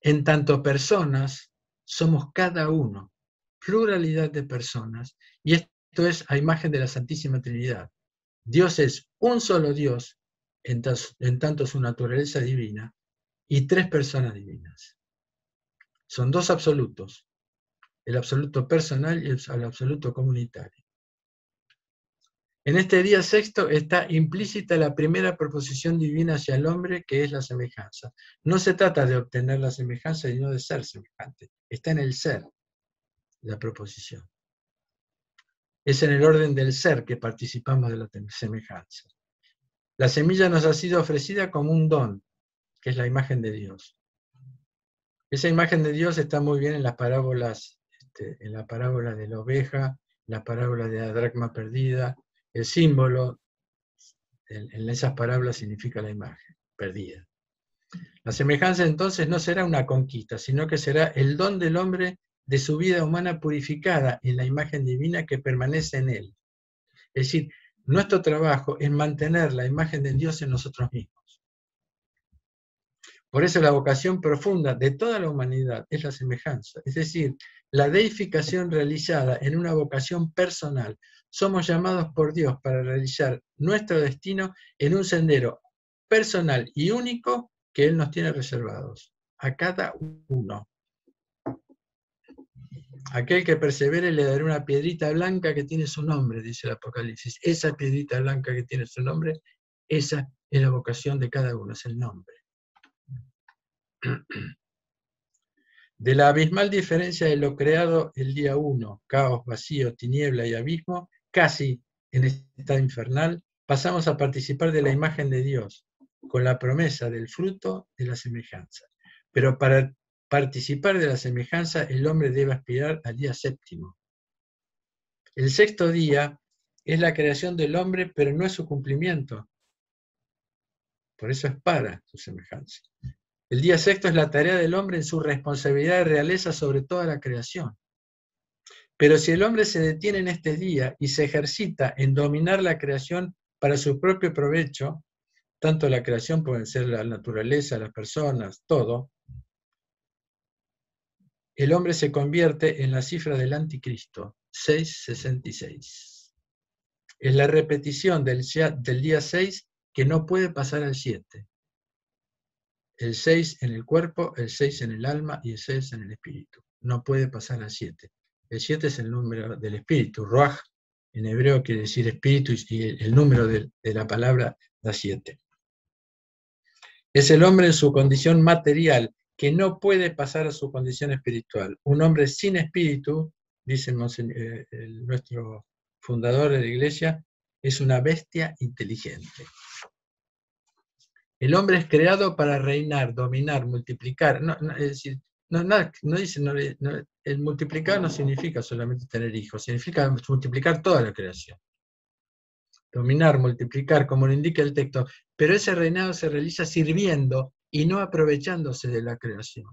en tanto personas somos cada uno, pluralidad de personas, y esto es a imagen de la Santísima Trinidad. Dios es un solo Dios, en tanto su naturaleza divina, y tres personas divinas. Son dos absolutos, el absoluto personal y el absoluto comunitario. En este día sexto está implícita la primera proposición divina hacia el hombre, que es la semejanza. No se trata de obtener la semejanza, sino de ser semejante. Está en el ser, la proposición. Es en el orden del ser que participamos de la semejanza. La semilla nos ha sido ofrecida como un don, que es la imagen de Dios. Esa imagen de Dios está muy bien en las parábolas, en la parábola de la oveja, la parábola de la dracma perdida. El símbolo en esas parábolas significa la imagen perdida. La semejanza entonces no será una conquista, sino que será el don del hombre de su vida humana purificada en la imagen divina que permanece en él. Es decir, nuestro trabajo es mantener la imagen de Dios en nosotros mismos. Por eso la vocación profunda de toda la humanidad es la semejanza, es decir, la deificación realizada en una vocación personal. Somos llamados por Dios para realizar nuestro destino en un sendero personal y único que Él nos tiene reservados, a cada uno. Aquel que persevere le daré una piedrita blanca que tiene su nombre, dice el Apocalipsis. Esa piedrita blanca que tiene su nombre, esa es la vocación de cada uno, es el nombre. De la abismal diferencia de lo creado el día 1, caos, vacío, tiniebla y abismo, casi en estado infernal, pasamos a participar de la imagen de Dios, con la promesa del fruto de la semejanza. Pero para participar de la semejanza, el hombre debe aspirar al día séptimo. El sexto día es la creación del hombre, pero no es su cumplimiento. Por eso es para su semejanza. El día sexto es la tarea del hombre en su responsabilidad de realeza sobre toda la creación. Pero si el hombre se detiene en este día y se ejercita en dominar la creación para su propio provecho, tanto la creación puede ser la naturaleza, las personas, todo, el hombre se convierte en la cifra del anticristo, 666. Es la repetición del día 6 que no puede pasar al 7. El 6 en el cuerpo, el 6 en el alma y el 6 en el espíritu. No puede pasar al 7. El 7 es el número del espíritu. Ruach en hebreo quiere decir espíritu y el número de la palabra da 7. Es el hombre en su condición material que no puede pasar a su condición espiritual. Un hombre sin espíritu, dice nuestro fundador de la iglesia, es una bestia inteligente. El hombre es creado para reinar, dominar, multiplicar. Es decir, el multiplicar no significa solamente tener hijos, significa multiplicar toda la creación. Dominar, multiplicar, como lo indica el texto, pero ese reinado se realiza sirviendo y no aprovechándose de la creación.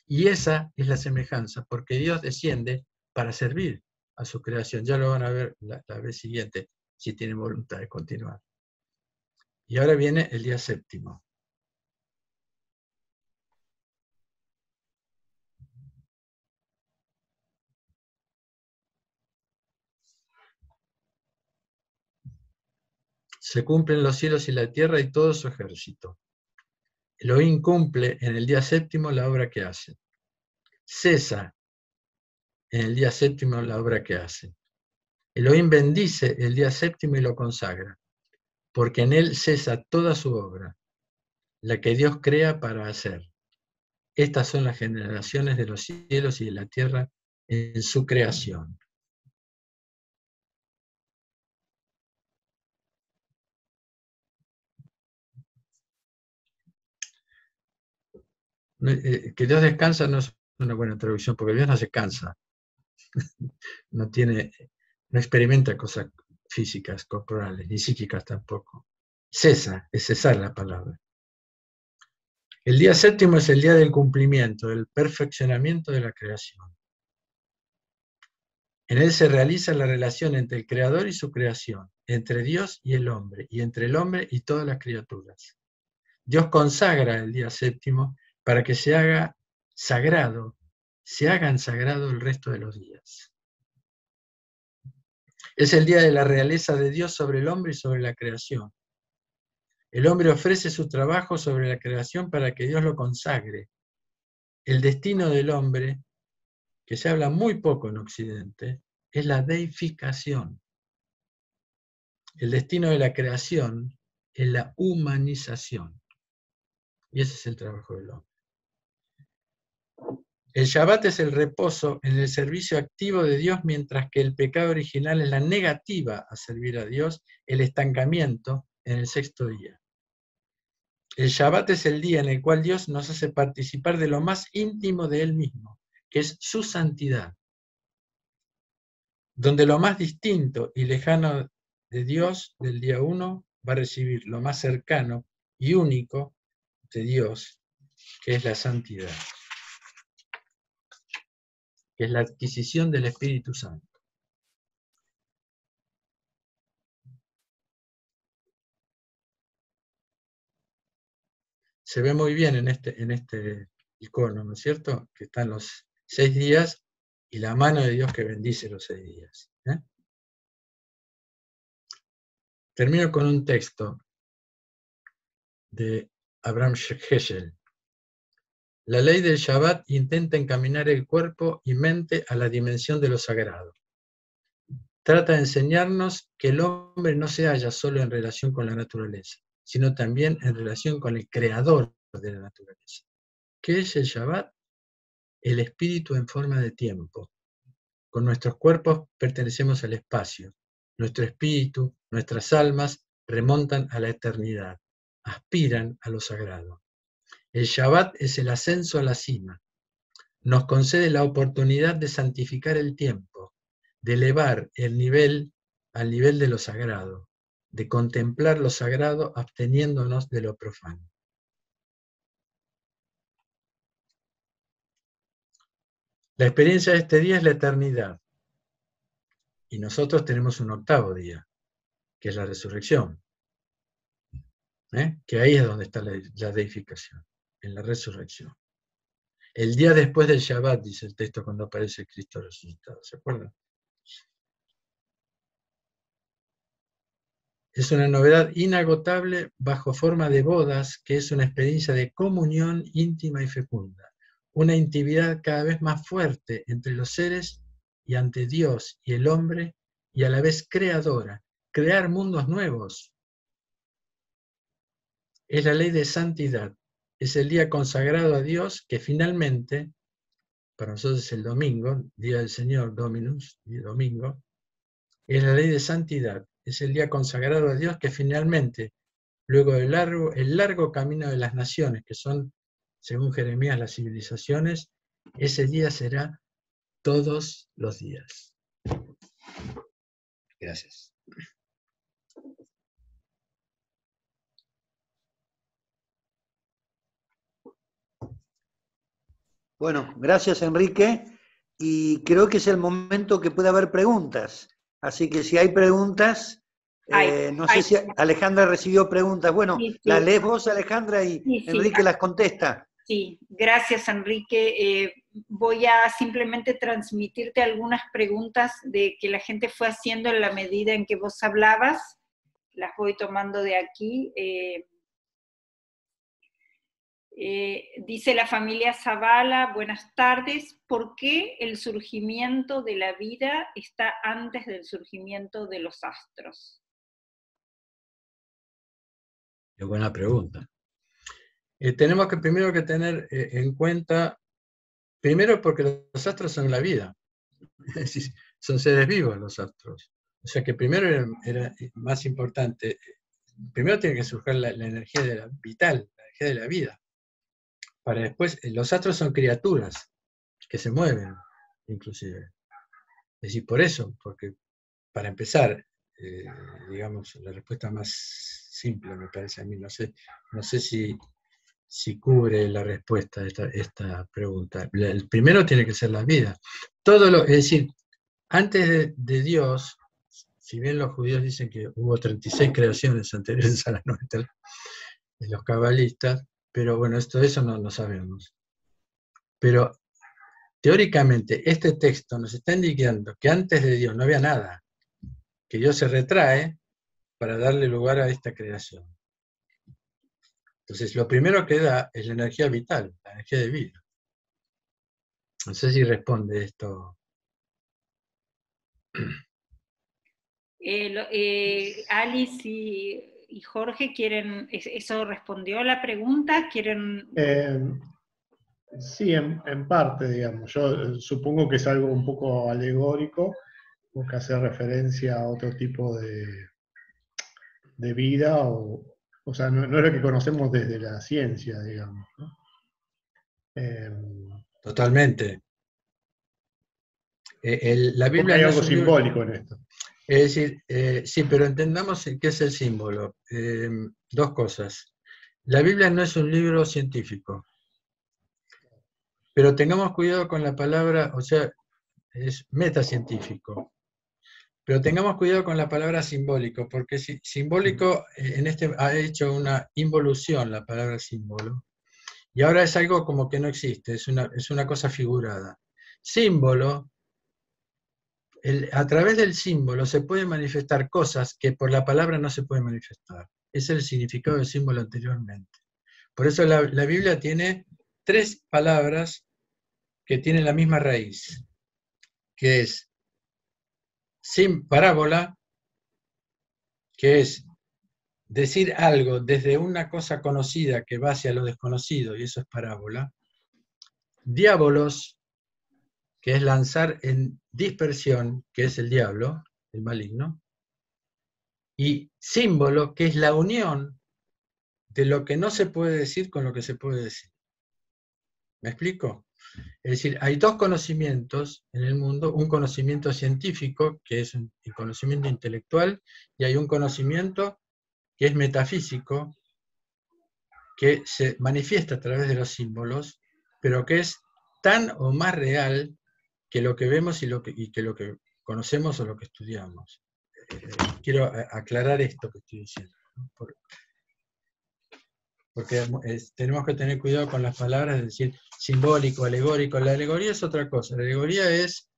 Y esa es la semejanza, porque Dios desciende para servir a su creación. Ya lo van a ver la vez siguiente, si tienen voluntad de continuar. Y ahora viene el día séptimo. Se cumplen los cielos y la tierra y todo su ejército. Elohim cumple en el día séptimo la obra que hace. Cesa en el día séptimo la obra que hace. Elohim bendice el día séptimo y lo consagra, porque en él cesa toda su obra, la que Dios crea para hacer. Estas son las generaciones de los cielos y de la tierra en su creación. Que Dios descansa no es una buena traducción, porque Dios no se cansa, no experimenta cosas físicas, corporales, ni psíquicas tampoco. Cesa, es cesar la palabra. El día séptimo es el día del cumplimiento, del perfeccionamiento de la creación. En él se realiza la relación entre el Creador y su creación, entre Dios y el hombre, y entre el hombre y todas las criaturas. Dios consagra el día séptimo para que se hagan sagrado el resto de los días. Es el día de la realeza de Dios sobre el hombre y sobre la creación. El hombre ofrece su trabajo sobre la creación para que Dios lo consagre. El destino del hombre, que se habla muy poco en Occidente, es la deificación. El destino de la creación es la humanización. Y ese es el trabajo del hombre. El Shabbat es el reposo en el servicio activo de Dios, mientras que el pecado original es la negativa a servir a Dios, el estancamiento en el sexto día. El Shabbat es el día en el cual Dios nos hace participar de lo más íntimo de Él mismo, que es su santidad, donde lo más distinto y lejano de Dios del día 1 va a recibir lo más cercano y único de Dios, que es la santidad, que es la adquisición del Espíritu Santo. Se ve muy bien en este icono, ¿no es cierto? Que están los 6 días y la mano de Dios que bendice los 6 días. Termino con un texto de Abraham Heschel. La ley del Shabbat intenta encaminar el cuerpo y mente a la dimensión de lo sagrado. Trata de enseñarnos que el hombre no se halla solo en relación con la naturaleza, sino también en relación con el creador de la naturaleza. ¿Qué es el Shabbat? El espíritu en forma de tiempo. Con nuestros cuerpos pertenecemos al espacio. Nuestro espíritu, nuestras almas remontan a la eternidad, aspiran a lo sagrado. El Shabbat es el ascenso a la cima. Nos concede la oportunidad de santificar el tiempo, de elevar el nivel al nivel de lo sagrado, de contemplar lo sagrado absteniéndonos de lo profano. La experiencia de este día es la eternidad. Y nosotros tenemos un octavo día, que es la resurrección. Que ahí es donde está la deificación, en la resurrección. El día después del Shabbat, dice el texto cuando aparece Cristo resucitado, ¿se acuerdan? Es una novedad inagotable bajo forma de bodas, que es una experiencia de comunión íntima y fecunda, una intimidad cada vez más fuerte entre los seres y ante Dios y el hombre, y a la vez creadora, crear mundos nuevos. Es la ley de santidad, es el día consagrado a Dios que finalmente, para nosotros es el domingo, día del Señor, Dominus, y domingo, es la ley de santidad, es el día consagrado a Dios que finalmente, luego del largo camino de las naciones, que son, según Jeremías, las civilizaciones, ese día será todos los días. Gracias. Bueno, gracias Enrique, y creo que es el momento que puede haber preguntas. Así que si hay preguntas, no sé si Alejandra recibió preguntas. Bueno, sí. Las lees vos, Alejandra, y sí, Enrique las contesta. Sí, gracias Enrique. Voy a simplemente transmitirte algunas preguntas de que la gente fue haciendo en la medida en que vos hablabas. Las voy tomando de aquí. Dice la familia Zavala, buenas tardes, ¿por qué el surgimiento de la vida está antes del surgimiento de los astros? Qué buena pregunta. tenemos que primero que tener en cuenta, primero porque los astros son la vida, es decir, son seres vivos los astros. O sea que primero era más importante, primero tiene que surgir la energía vital, la energía de la vida. Para después, los astros son criaturas que se mueven, inclusive. Es decir, por eso, porque para empezar, digamos, la respuesta más simple me parece a mí, no sé si cubre la respuesta de esta pregunta. El primero tiene que ser la vida. Es decir, antes de Dios, si bien los judíos dicen que hubo 36 creaciones anteriores a la nuestra, de los cabalistas, pero bueno, eso no sabemos. Pero teóricamente este texto nos está indicando que antes de Dios no había nada, que Dios se retrae para darle lugar a esta creación. Entonces, lo primero que da es la energía vital, la energía de vida. No sé si responde esto. Alice y Jorge quieren, ¿eso respondió a la pregunta? ¿Quieren? Sí, en parte, digamos. Yo supongo que es algo un poco alegórico, porque hace referencia a otro tipo de vida, o sea, no es lo que conocemos desde la ciencia, digamos, ¿no? Totalmente. La Biblia hay no algo es un simbólico libro, en esto. es decir, sí, pero entendamos qué es el símbolo. Dos cosas. La Biblia no es un libro científico, pero tengamos cuidado con la palabra, o sea, es metacientífico. Pero tengamos cuidado con la palabra simbólico, porque simbólico ha hecho una involución la palabra símbolo, y ahora es algo como que no existe, es una cosa figurada. Símbolo, a través del símbolo se pueden manifestar cosas que por la palabra no se pueden manifestar. Ese es el significado del símbolo anteriormente. Por eso la Biblia tiene 3 palabras que tienen la misma raíz, que es parábola, que es decir algo desde una cosa conocida que va hacia lo desconocido, y eso es parábola. Diabolos, que es lanzar en dispersión, que es el diablo, el maligno. Y símbolo, que es la unión de lo que no se puede decir con lo que se puede decir. ¿Me explico? Es decir, hay 2 conocimientos en el mundo, un conocimiento científico, que es el conocimiento intelectual, y hay un conocimiento que es metafísico, que se manifiesta a través de los símbolos, pero que es tan o más real que lo que vemos y que lo que conocemos o lo que estudiamos. Quiero aclarar esto que estoy diciendo, ¿no? Porque tenemos que tener cuidado con las palabras, es decir, simbólico, alegórico. La alegoría es otra cosa. La alegoría es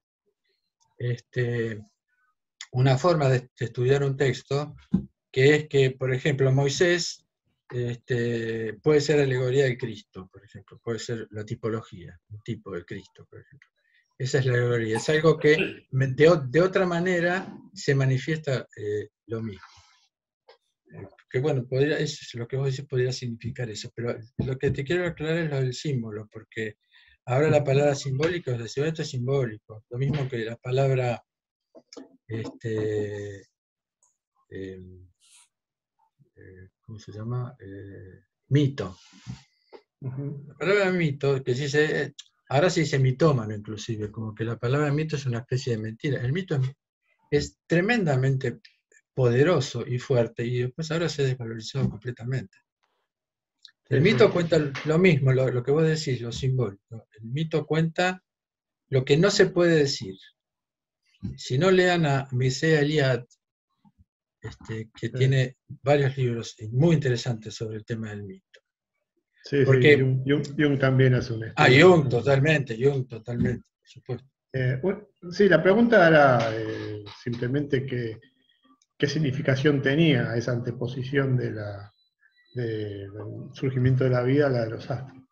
una forma de estudiar un texto, que es que, por ejemplo, Moisés puede ser alegoría de Cristo, por ejemplo, puede ser la tipología, un tipo de Cristo, por ejemplo. Esa es la alegoría, es algo que de otra manera se manifiesta lo mismo. Que bueno, eso, lo que vos decís podría significar eso, pero lo que te quiero aclarar es lo del símbolo, porque ahora la palabra simbólico es decir, esto es simbólico, lo mismo que la palabra ¿cómo se llama? Mito. La palabra mito, que se dice, ahora se dice mitómano inclusive, como que la palabra mito es una especie de mentira. El mito es tremendamente poderoso y fuerte, y después ahora se ha desvalorizado completamente. El mito cuenta lo mismo, lo que vos decís, lo simbólico. El mito cuenta lo que no se puede decir. Si no, lean a Mircea Eliade, que tiene varios libros muy interesantes sobre el tema del mito. Sí, porque, Jung también hace un estudio. Jung totalmente, por supuesto. Sí, la pregunta era simplemente qué significación tenía esa anteposición del surgimiento de la vida a la de los astros.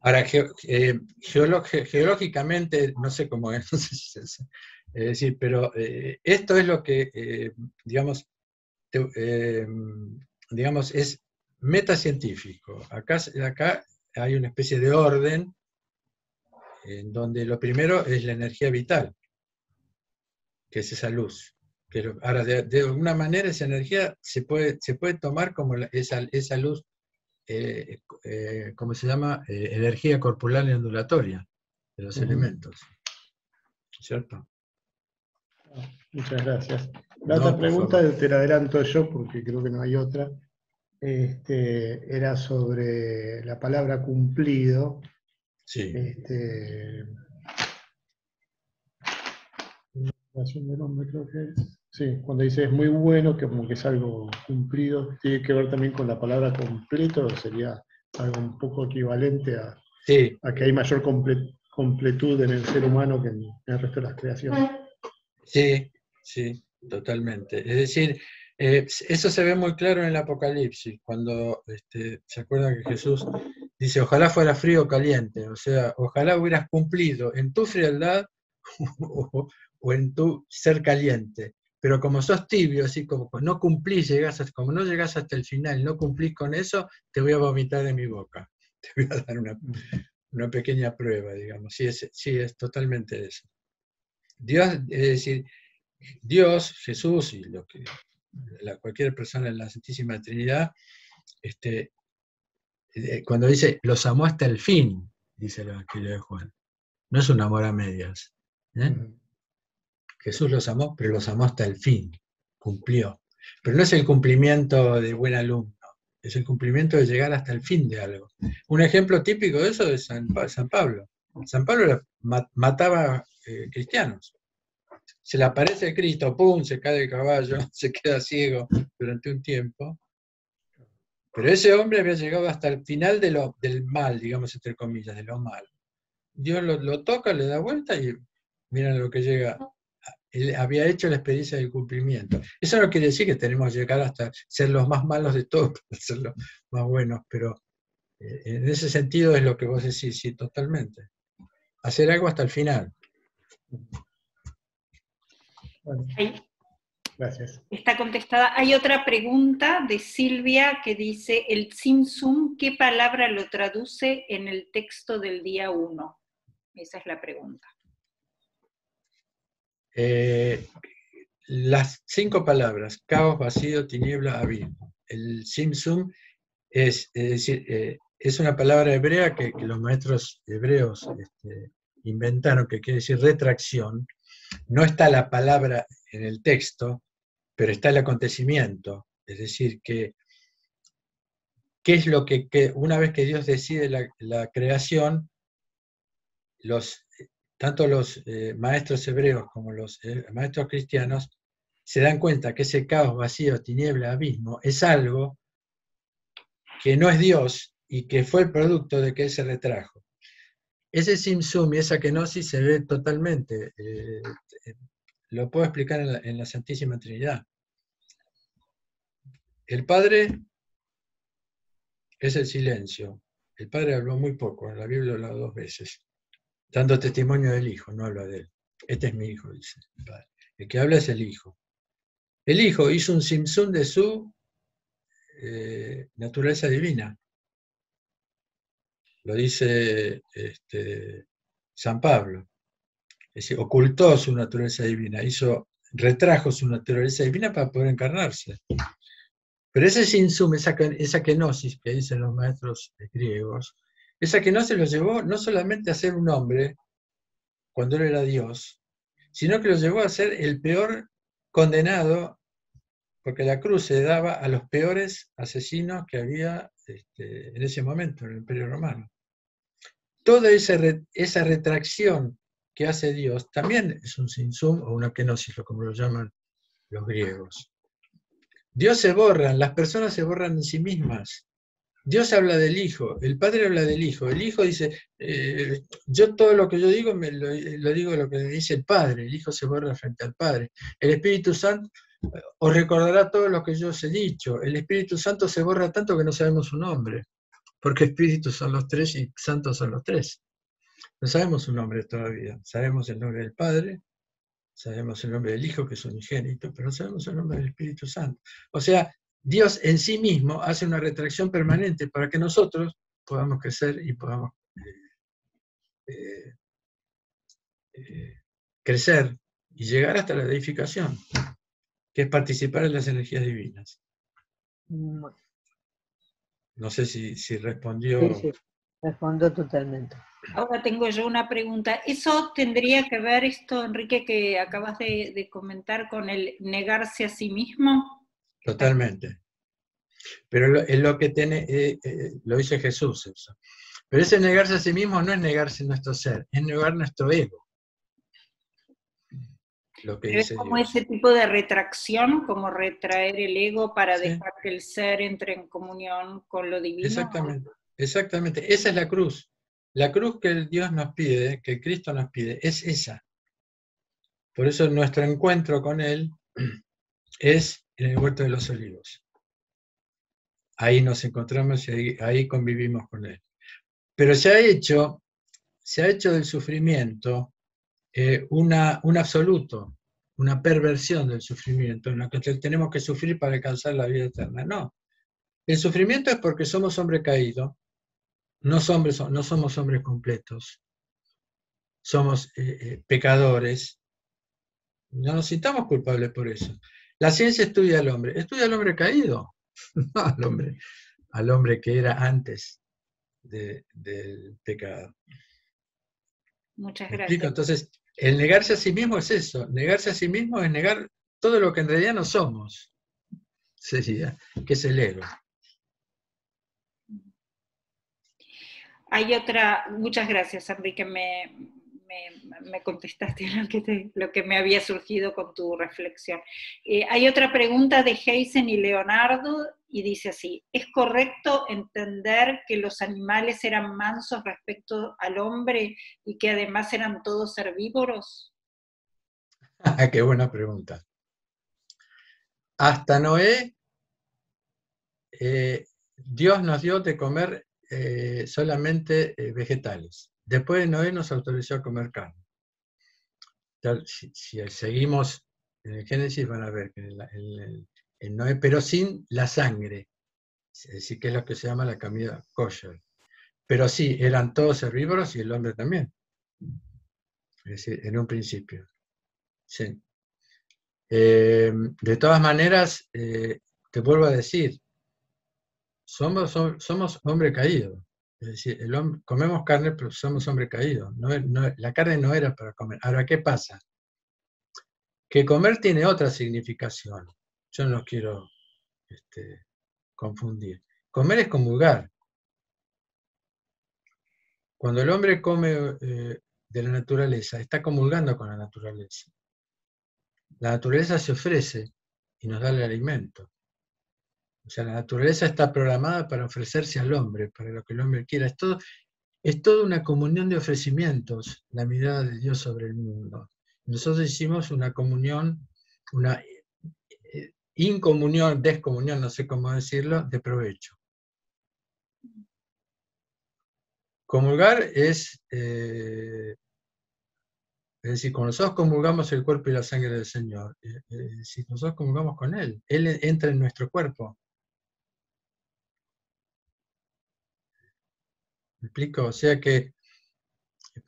Ahora, geológicamente, no sé cómo es, no sé si es decir, pero esto es lo que, digamos, es metacientífico. Acá hay una especie de orden en donde lo primero es la energía vital, que es esa luz. Pero ahora, de alguna manera, esa energía se puede tomar como esa luz, ¿cómo se llama? Energía corporal y ondulatoria de los elementos. ¿Cierto? Muchas gracias. La otra pregunta te la adelanto yo porque creo que no hay otra. Era sobre la palabra cumplido. Sí. De nombre creo que es. Sí, cuando dice es muy bueno, que como que es algo cumplido, tiene que ver también con la palabra completo, o sería algo un poco equivalente a que hay mayor completud en el ser humano que en el resto de las creaciones. Sí, sí, totalmente. Es decir, eso se ve muy claro en el Apocalipsis, cuando se acuerdan que Jesús dice, ojalá fuera frío o caliente, o sea, ojalá hubieras cumplido en tu frialdad o en tu ser caliente, pero como sos tibio, así como no cumplís, como no llegás hasta el final, no cumplís con eso, te voy a vomitar de mi boca, te voy a dar una pequeña prueba, digamos, sí, es totalmente eso. Dios, es decir, Dios, Jesús y cualquier persona en la Santísima Trinidad, cuando dice, los amó hasta el fin, dice el Evangelio de Juan, no es un amor a medias. Jesús los amó, pero los amó hasta el fin, cumplió. Pero no es el cumplimiento de buen alumno, es el cumplimiento de llegar hasta el fin de algo. Un ejemplo típico de eso es San Pablo. San Pablo mataba cristianos. Se le aparece Cristo, ¡pum!, se cae del caballo, se queda ciego durante un tiempo. Pero ese hombre había llegado hasta el final del mal, digamos, entre comillas, de lo malo. Dios lo toca, le da vuelta y miren lo que llega. Él había hecho la experiencia del cumplimiento. Eso no quiere decir que tenemos que llegar hasta ser los más malos de todos, para ser los más buenos, pero en ese sentido es lo que vos decís, sí, totalmente. Hacer algo hasta el final. Bueno, gracias. Está contestada. Hay otra pregunta de Silvia que dice, el Tzimtzum, ¿qué palabra lo traduce en el texto del día 1? Esa es la pregunta. Las 5 palabras, caos, vacío, tiniebla, abismo. El Tzimtzum es decir, es una palabra hebrea que los maestros hebreos inventaron, que quiere decir retracción. No está la palabra en el texto, pero está el acontecimiento. Es decir, ¿qué es lo que una vez que Dios decide la creación, tanto los maestros hebreos como los maestros cristianos se dan cuenta que ese caos, vacío, tiniebla, abismo es algo que no es Dios y que fue el producto de que Él se retrajo. Ese Tzimtzum y esa kenosis se ve totalmente. Lo puedo explicar en la Santísima Trinidad. El Padre es el silencio. El Padre habló muy poco, en la Biblia habló 2 veces, dando testimonio del Hijo, no habla de Él. Este es mi Hijo, dice el Padre. El que habla es el Hijo. El Hijo hizo un Tzimtzum de su naturaleza divina. Lo dice San Pablo. Es decir, ocultó su naturaleza divina, retrajo su naturaleza divina para poder encarnarse. Pero ese Tzimtzum, esa kenosis que dicen los maestros griegos, esa kenosis lo llevó no solamente a ser un hombre, cuando él era Dios, sino que lo llevó a ser el peor condenado, porque la cruz se daba a los peores asesinos que había en ese momento en el Imperio Romano. Toda esa retracción que hace Dios también es un Tzimtzum o una kenosis, como lo llaman los griegos. Dios se borra, las personas se borran en sí mismas. Dios habla del Hijo, el Padre habla del Hijo. El Hijo dice, yo todo lo que yo digo, lo digo lo que dice el Padre. El Hijo se borra frente al Padre. El Espíritu Santo os recordará todo lo que yo os he dicho. El Espíritu Santo se borra tanto que no sabemos su nombre, porque Espíritus son los 3 y Santos son los 3. No sabemos su nombre todavía. Sabemos el nombre del Padre, sabemos el nombre del Hijo, que es unigénito, pero no sabemos el nombre del Espíritu Santo. O sea, Dios en sí mismo hace una retracción permanente para que nosotros podamos crecer y podamos crecer y llegar hasta la deificación, que es participar en las energías divinas. No sé si respondió. Sí, respondió totalmente. Ahora tengo yo una pregunta. ¿Eso tendría que ver, esto, Enrique, que acabas de comentar, con el negarse a sí mismo? Totalmente. Pero es lo que tiene, lo dice Jesús eso. Pero ese negarse a sí mismo no es negarse nuestro ser, es negar nuestro ego. Lo que Pero dice es como Dios. ese tipo de retracción, como retraer el ego para Sí. dejar que el ser entre en comunión con lo divino. Exactamente, exactamente. Esa es la cruz. La cruz que el Dios nos pide, que Cristo nos pide, es esa. Por eso nuestro encuentro con Él es en el Huerto de los Olivos. Ahí nos encontramos y ahí convivimos con Él. Pero se ha hecho del sufrimiento un absoluto, una perversión del sufrimiento, en la que tenemos que sufrir para alcanzar la vida eterna. No. El sufrimiento es porque somos hombres caídos, no somos hombres completos, somos pecadores, no nos sintamos culpables por eso. La ciencia estudia al hombre caído, no al hombre que era antes del pecado. Muchas ¿Me gracias. explico? Entonces, el negarse a sí mismo es eso. Negarse a sí mismo es negar todo lo que en realidad no somos. Sería, que es el ego. Hay otra, muchas gracias, Enrique, me contestaste lo que me había surgido con tu reflexión. Hay otra pregunta de Heisen y Leonardo, y dice así: ¿es correcto entender que los animales eran mansos respecto al hombre y que además eran todos herbívoros? Qué buena pregunta. Hasta Noé, Dios nos dio de comer solamente vegetales. Después de Noé nos autorizó a comer carne. Si seguimos en el Génesis van a ver que en Noé, pero sin la sangre, es decir, que es lo que se llama la comida kosher. Pero sí, eran todos herbívoros y el hombre también. Es decir, en un principio. Sí. De todas maneras, te vuelvo a decir, somos hombre caído. Es decir, comemos carne, pero somos hombre caído. La carne no era para comer. Ahora, ¿qué pasa? Que comer tiene otra significación. Yo no quiero confundir. Comer es comulgar. Cuando el hombre come de la naturaleza, está comulgando con la naturaleza. La naturaleza se ofrece y nos da el alimento. O sea, la naturaleza está programada para ofrecerse al hombre, para lo que el hombre quiera. Es toda una comunión de ofrecimientos, la mirada de Dios sobre el mundo. Nosotros hicimos una comunión, una incomunión, descomunión, no sé cómo decirlo, de provecho. Comulgar es decir, cuando nosotros comulgamos el cuerpo y la sangre del Señor, si nosotros comulgamos con Él entra en nuestro cuerpo. ¿Me explico? O sea que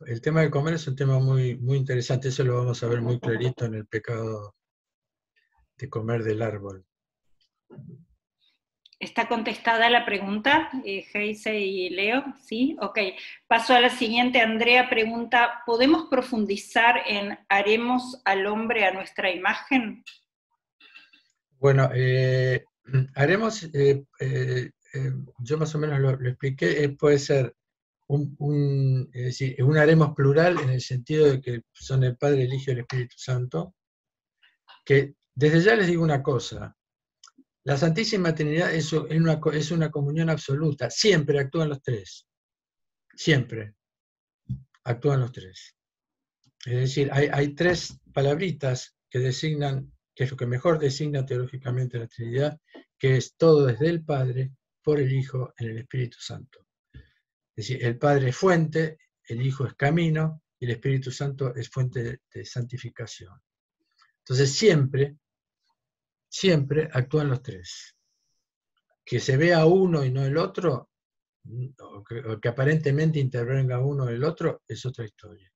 el tema del comer es un tema muy, muy interesante, eso lo vamos a ver muy clarito en el pecado de comer del árbol. ¿Está contestada la pregunta, Heise y Leo? ¿Sí? Ok. Paso a la siguiente. Andrea pregunta: ¿podemos profundizar en haremos al hombre a nuestra imagen? Bueno, haremos, yo más o menos lo expliqué, puede ser es decir, un haremos plural en el sentido de que son el Padre, el Hijo y el Espíritu Santo, que desde ya les digo una cosa: la Santísima Trinidad es una comunión absoluta, siempre actúan los tres, siempre actúan los tres. Es decir, hay tres palabritas que designan, que es lo que mejor designa teológicamente la Trinidad, que es todo desde el Padre, por el Hijo, en el Espíritu Santo. Es decir, el Padre es fuente, el Hijo es camino, y el Espíritu Santo es fuente de santificación. Entonces siempre actúan los tres. que se vea uno y no el otro, o que aparentemente intervenga uno o el otro, es otra historia.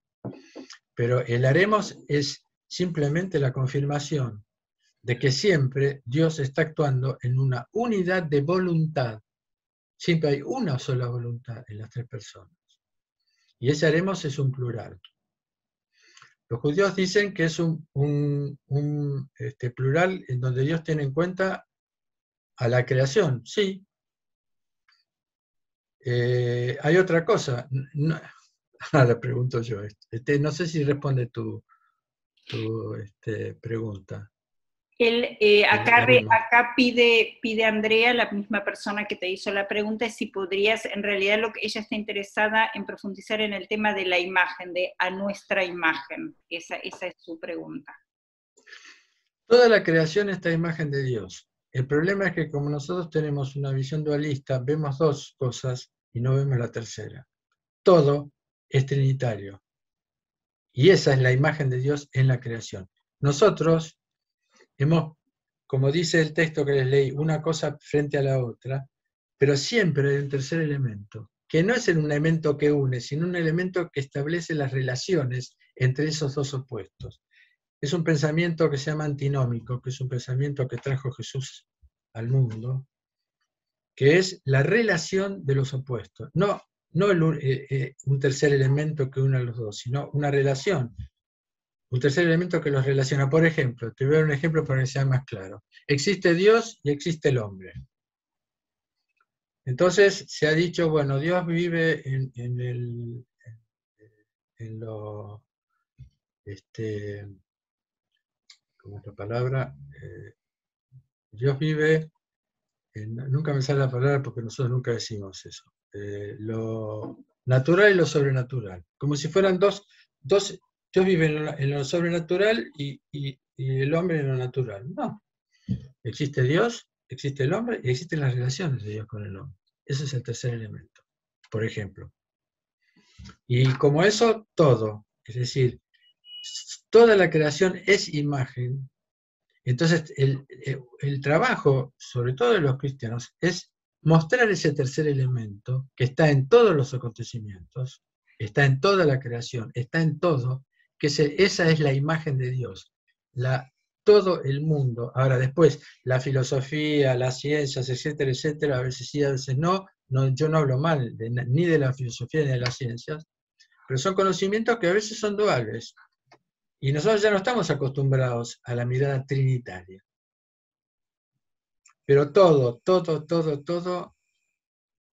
Pero el haremos es simplemente la confirmación de que siempre Dios está actuando en una unidad de voluntad. Siempre hay una sola voluntad en las tres personas. Y ese haremos es un plural. Los judíos dicen que es un plural en donde Dios tiene en cuenta a la creación. Sí. Hay otra cosa. Ahora pregunto yo. No sé si responde tu pregunta. Acá pide Andrea, la misma persona que te hizo la pregunta, si podrías, en realidad ella está interesada en profundizar en el tema de la imagen, de a nuestra imagen. Esa es su pregunta. Toda la creación está a imagen de Dios. El problema es que como nosotros tenemos una visión dualista, vemos dos cosas y no vemos la tercera. Todo es trinitario. Y esa es la imagen de Dios en la creación. Nosotros hemos, como dice el texto que les leí, una cosa frente a la otra, pero siempre hay un tercer elemento, que no es un elemento que une, sino un elemento que establece las relaciones entre esos dos opuestos. Es un pensamiento que se llama antinómico, que es un pensamiento que trajo Jesús al mundo, que es la relación de los opuestos. No un tercer elemento que une a los dos, sino una relación. Un tercer elemento que los relaciona. Por ejemplo, te voy a dar un ejemplo para que sea más claro. Existe Dios y existe el hombre. Entonces se ha dicho, bueno, Dios vive ¿cómo es la palabra? Dios vive, nunca me sale la palabra porque nosotros nunca decimos eso, lo natural y lo sobrenatural, como si fueran dos Dios vive en lo sobrenatural y el hombre en lo natural. No, existe Dios, existe el hombre y existen las relaciones de Dios con el hombre. Ese es el tercer elemento, por ejemplo. Y como eso, todo, es decir, toda la creación es imagen. Entonces, el trabajo, sobre todo de los cristianos, es mostrar ese tercer elemento que está en todos los acontecimientos, está en toda la creación, está en todo, que esa es la imagen de Dios, todo el mundo. Ahora, después, la filosofía, las ciencias, etcétera, etcétera, a veces sí, a veces no, yo no hablo mal ni de la filosofía ni de las ciencias, pero son conocimientos que a veces son duales. Y nosotros ya no estamos acostumbrados a la mirada trinitaria. Pero todo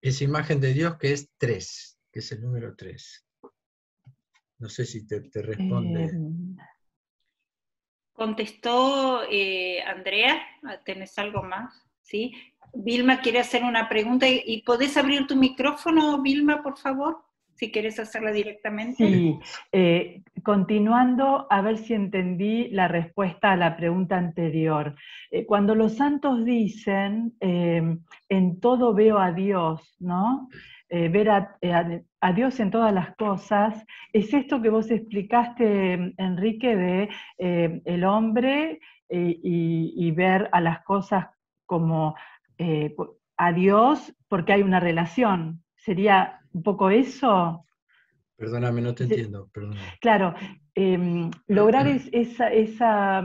es imagen de Dios, que es 3, que es el número 3. No sé si te responde. ¿Contestó Andrea? ¿Tenés algo más? ¿Sí? Vilma quiere hacer una pregunta. ¿Y podés abrir tu micrófono, Vilma, por favor? Si querés hacerla directamente. Sí, continuando, a ver si entendí la respuesta a la pregunta anterior. Cuando los santos dicen, en todo veo a Dios, ¿no? Ver a Dios en todas las cosas, es esto que vos explicaste, Enrique, de el hombre y ver a las cosas como a Dios porque hay una relación. ¿Sería un poco eso? Perdóname, no te entiendo. Perdóname. Claro, lograr esa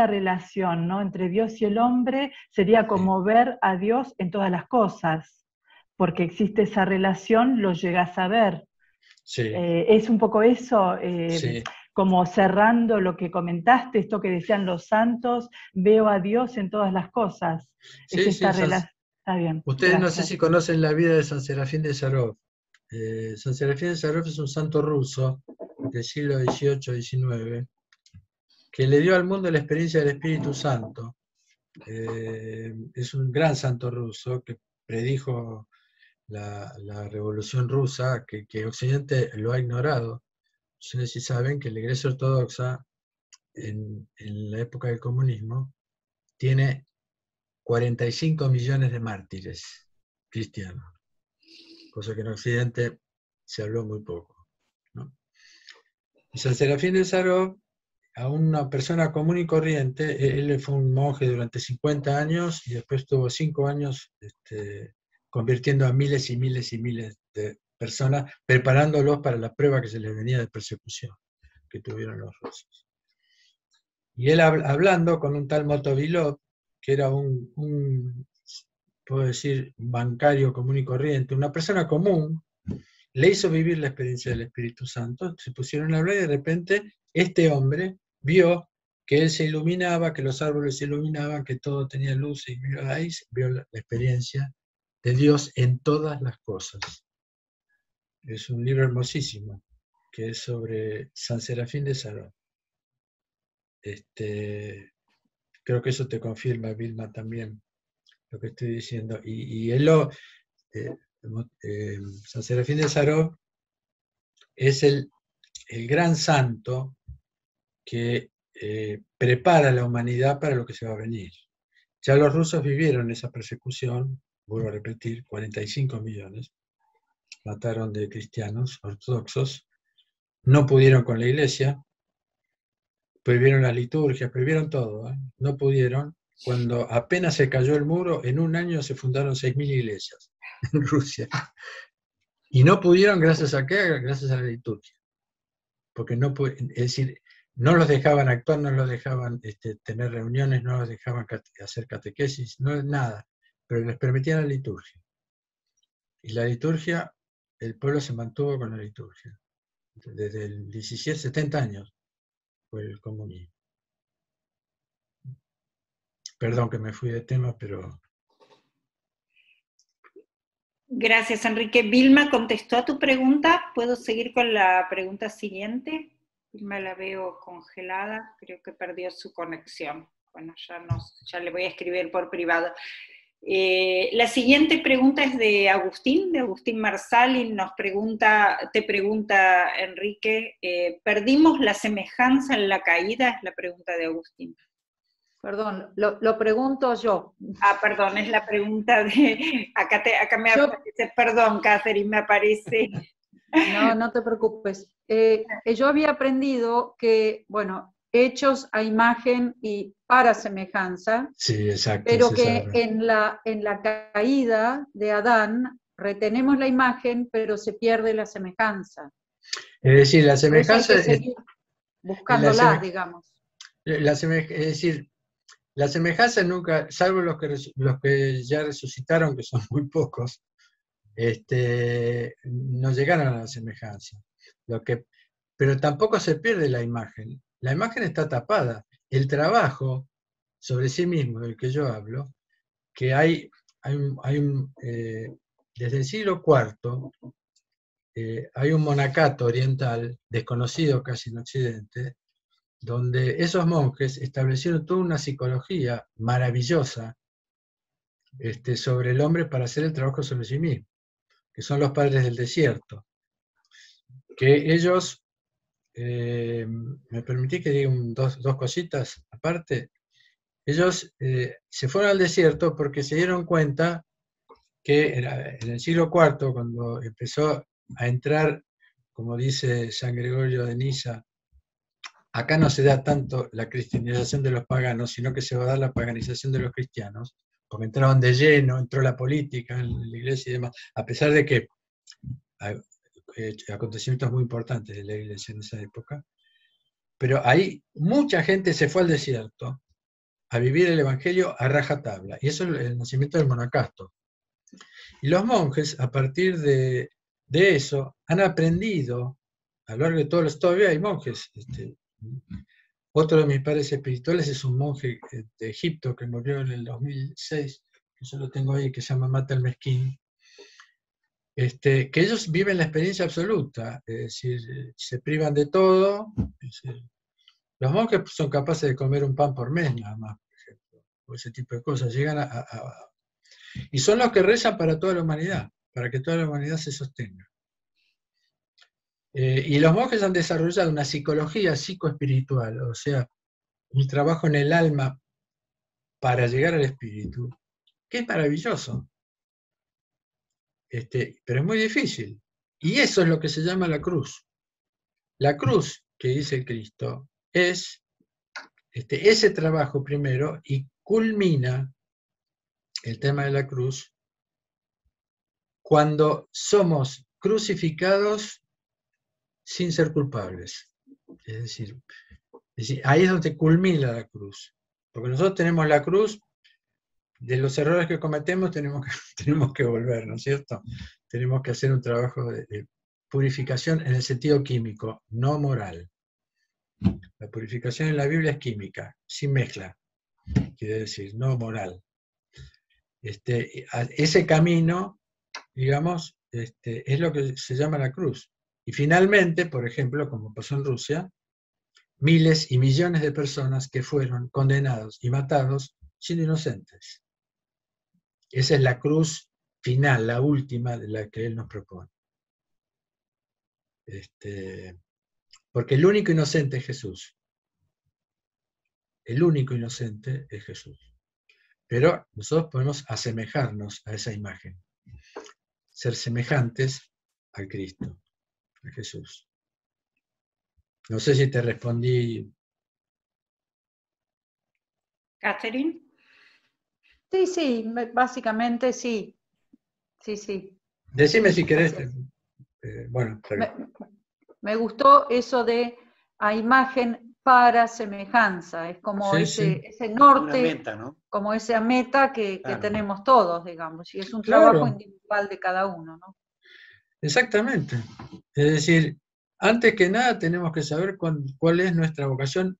relación, ¿no?, entre Dios y el hombre sería como ver a Dios en todas las cosas, porque existe esa relación, lo llegás a ver. Sí. Es un poco eso, Sí. como cerrando lo que comentaste, esto que decían los santos, veo a Dios en todas las cosas. Sí, es esta relación. Está bien. Ustedes gracias. no sé si conocen la vida de San Serafín de Sarov. San Serafín de Sarov es un santo ruso del siglo XVIII-XIX que le dio al mundo la experiencia del Espíritu Santo. Es un gran santo ruso que predijo la Revolución Rusa, que Occidente lo ha ignorado. No sé si saben que la Iglesia Ortodoxa en la época del comunismo tiene 45 millones de mártires cristianos, cosa que en Occidente se habló muy poco, ¿no? Y San Serafín de Sarov a una persona común y corriente. Él fue un monje durante 50 años y después tuvo 5 años convirtiendo a miles y miles y miles de personas, preparándolos para la prueba que se les venía de persecución que tuvieron los rusos. Y él hablando con un tal Motovilov, que era puedo decir, bancario común y corriente, una persona común, le hizo vivir la experiencia del Espíritu Santo, se pusieron a hablar y de repente este hombre vio que él se iluminaba, que los árboles se iluminaban, que todo tenía luz, y ahí vio la experiencia de Dios en todas las cosas. Es un libro hermosísimo, que es sobre San Serafín de Sarov. Creo que eso te confirma, Vilma, también, lo que estoy diciendo. Y él San Serafín de Sarov es el gran santo que prepara a la humanidad para lo que se va a venir. Ya los rusos vivieron esa persecución, vuelvo a repetir, 45 millones, mataron de cristianos ortodoxos, no pudieron con la iglesia, prohibieron las liturgias, prohibieron todo, no pudieron. Cuando apenas se cayó el muro, en un año se fundaron 6.000 iglesias en Rusia. Y no pudieron, ¿gracias a qué? Gracias a la liturgia. Porque es decir, no los dejaban actuar, no los dejaban tener reuniones, no los dejaban hacer catequesis, no nada, pero les permitían la liturgia. Y la liturgia, el pueblo se mantuvo con la liturgia. Desde el 17, 70 años fue el comunismo. Perdón que me fui de tema, pero... Gracias, Enrique. Vilma contestó a tu pregunta. ¿Puedo seguir con la pregunta siguiente? Vilma la veo congelada, creo que perdió su conexión. Bueno, ya le voy a escribir por privado. La siguiente pregunta es de Agustín Marsali. Te pregunta, Enrique, ¿perdimos la semejanza en la caída? Es la pregunta de Agustín. Perdón, lo pregunto yo. Perdón, es la pregunta de... Acá me aparece, perdón, Catherine, me aparece... No te preocupes. Yo había aprendido que, bueno, hechos a imagen y para semejanza, sí, exacto, pero que en la caída de Adán retenemos la imagen, pero se pierde la semejanza. Es decir, la semejanza... Hay que seguir buscándola, digamos. Es decir, la semejanza nunca, salvo los que ya resucitaron, que son muy pocos, no llegaron a la semejanza. Pero tampoco se pierde la imagen. La imagen está tapada. El trabajo sobre sí mismo, del que yo hablo, que desde el siglo IV, hay un monacato oriental, desconocido casi en Occidente, donde esos monjes establecieron toda una psicología maravillosa sobre el hombre para hacer el trabajo sobre sí mismo, que son los padres del desierto. Que ellos, me permití que diga dos cositas aparte, ellos se fueron al desierto porque se dieron cuenta que en el siglo IV, cuando empezó a entrar, como dice San Gregorio de Niza, acá no se da tanto la cristianización de los paganos, sino que se va a dar la paganización de los cristianos, porque entraron de lleno, entró la política en la iglesia y demás, a pesar de que hay acontecimientos muy importantes de la iglesia en esa época, pero ahí mucha gente se fue al desierto a vivir el evangelio a rajatabla, y eso es el nacimiento del monacato. Y los monjes, a partir de eso, han aprendido, a lo largo de todos los... Todavía hay monjes. Otro de mis padres espirituales es un monje de Egipto que murió en el 2006, que yo lo tengo ahí, que se llama Mata el Mezquín, que ellos viven la experiencia absoluta, es decir, se privan de todo. Los monjes son capaces de comer un pan por mes, nada más, por ejemplo, o ese tipo de cosas. Llegan y son los que rezan para toda la humanidad, para que toda la humanidad se sostenga. Y los monjes han desarrollado una psicología psicoespiritual, o sea, un trabajo en el alma para llegar al espíritu, que es maravilloso. Pero es muy difícil. Y eso es lo que se llama la cruz. La cruz que dice Cristo es ese trabajo primero y culmina el tema de la cruz cuando somos crucificados sin ser culpables. Es decir, ahí es donde culmina la cruz. Porque nosotros tenemos la cruz, de los errores que cometemos tenemos que volver, ¿no es cierto? Tenemos que hacer un trabajo de purificación en el sentido químico, no moral. La purificación en la Biblia es química, sin mezcla, quiere decir, no moral. Ese camino, digamos, es lo que se llama la cruz. Y finalmente, por ejemplo, como pasó en Rusia, miles y millones de personas que fueron condenados y matados siendo inocentes. Esa es la cruz final, la última de la que él nos propone. Porque el único inocente es Jesús. El único inocente es Jesús. Pero nosotros podemos asemejarnos a esa imagen, ser semejantes al Cristo, a Jesús. No sé si te respondí. ¿Catherine? Sí, básicamente sí. Sí. Decime si querés. Bueno, me gustó eso de a imagen para semejanza. Es como ese norte, una meta, ¿no? Como esa meta que tenemos todos, digamos. Y es un Claro. trabajo individual de cada uno, ¿no? Exactamente. Es decir, antes que nada tenemos que saber cuál es nuestra vocación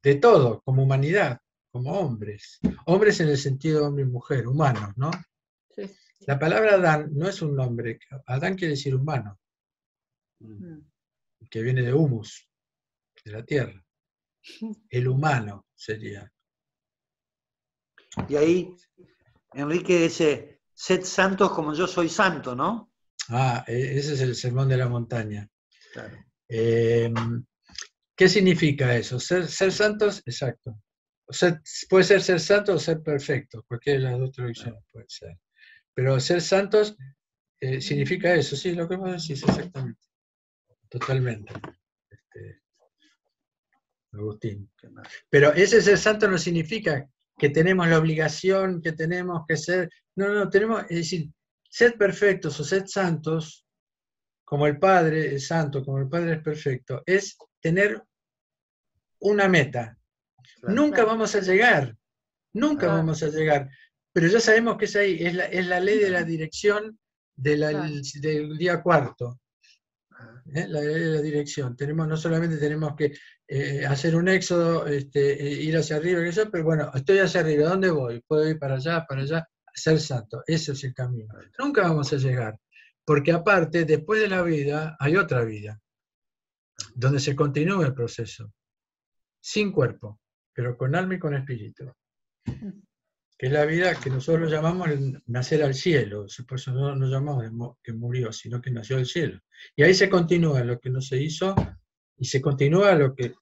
de todo, como humanidad, como hombres. Hombres en el sentido de hombre y mujer, humanos, ¿no? Sí. La palabra Adán no es un nombre. Adán quiere decir humano, que viene de humus, de la tierra. El humano sería. Y ahí Enrique dice, sed santos como yo soy santo, ¿no? Ese es el sermón de la montaña. Claro. ¿Qué significa eso? Ser santos, exacto. Puede ser santo o ser perfecto, cualquiera de las dos traducciones puede ser. Pero ser santos significa eso, sí, lo que vos decís, exactamente. Totalmente. Agustín. Pero ese ser santo no significa que tenemos la obligación, que tenemos que ser. No, tenemos, es decir, ser perfectos o ser santos, como el Padre es santo, como el Padre es perfecto, es tener una meta. Claro. Nunca vamos a llegar, vamos a llegar, pero ya sabemos que es ahí, es la ley de la dirección del día cuarto. La ley de la dirección. No solamente tenemos que hacer un éxodo, ir hacia arriba, pero bueno, estoy hacia arriba, ¿dónde voy? Puedo ir para allá, ser santo. Ese es el camino. Nunca vamos a llegar, porque aparte, después de la vida, hay otra vida, donde se continúa el proceso, sin cuerpo, pero con alma y con espíritu. Que es la vida que nosotros llamamos nacer al cielo, por eso no llamamos que murió, sino que nació al cielo. Y ahí se continúa lo que no se hizo, y se continúa lo que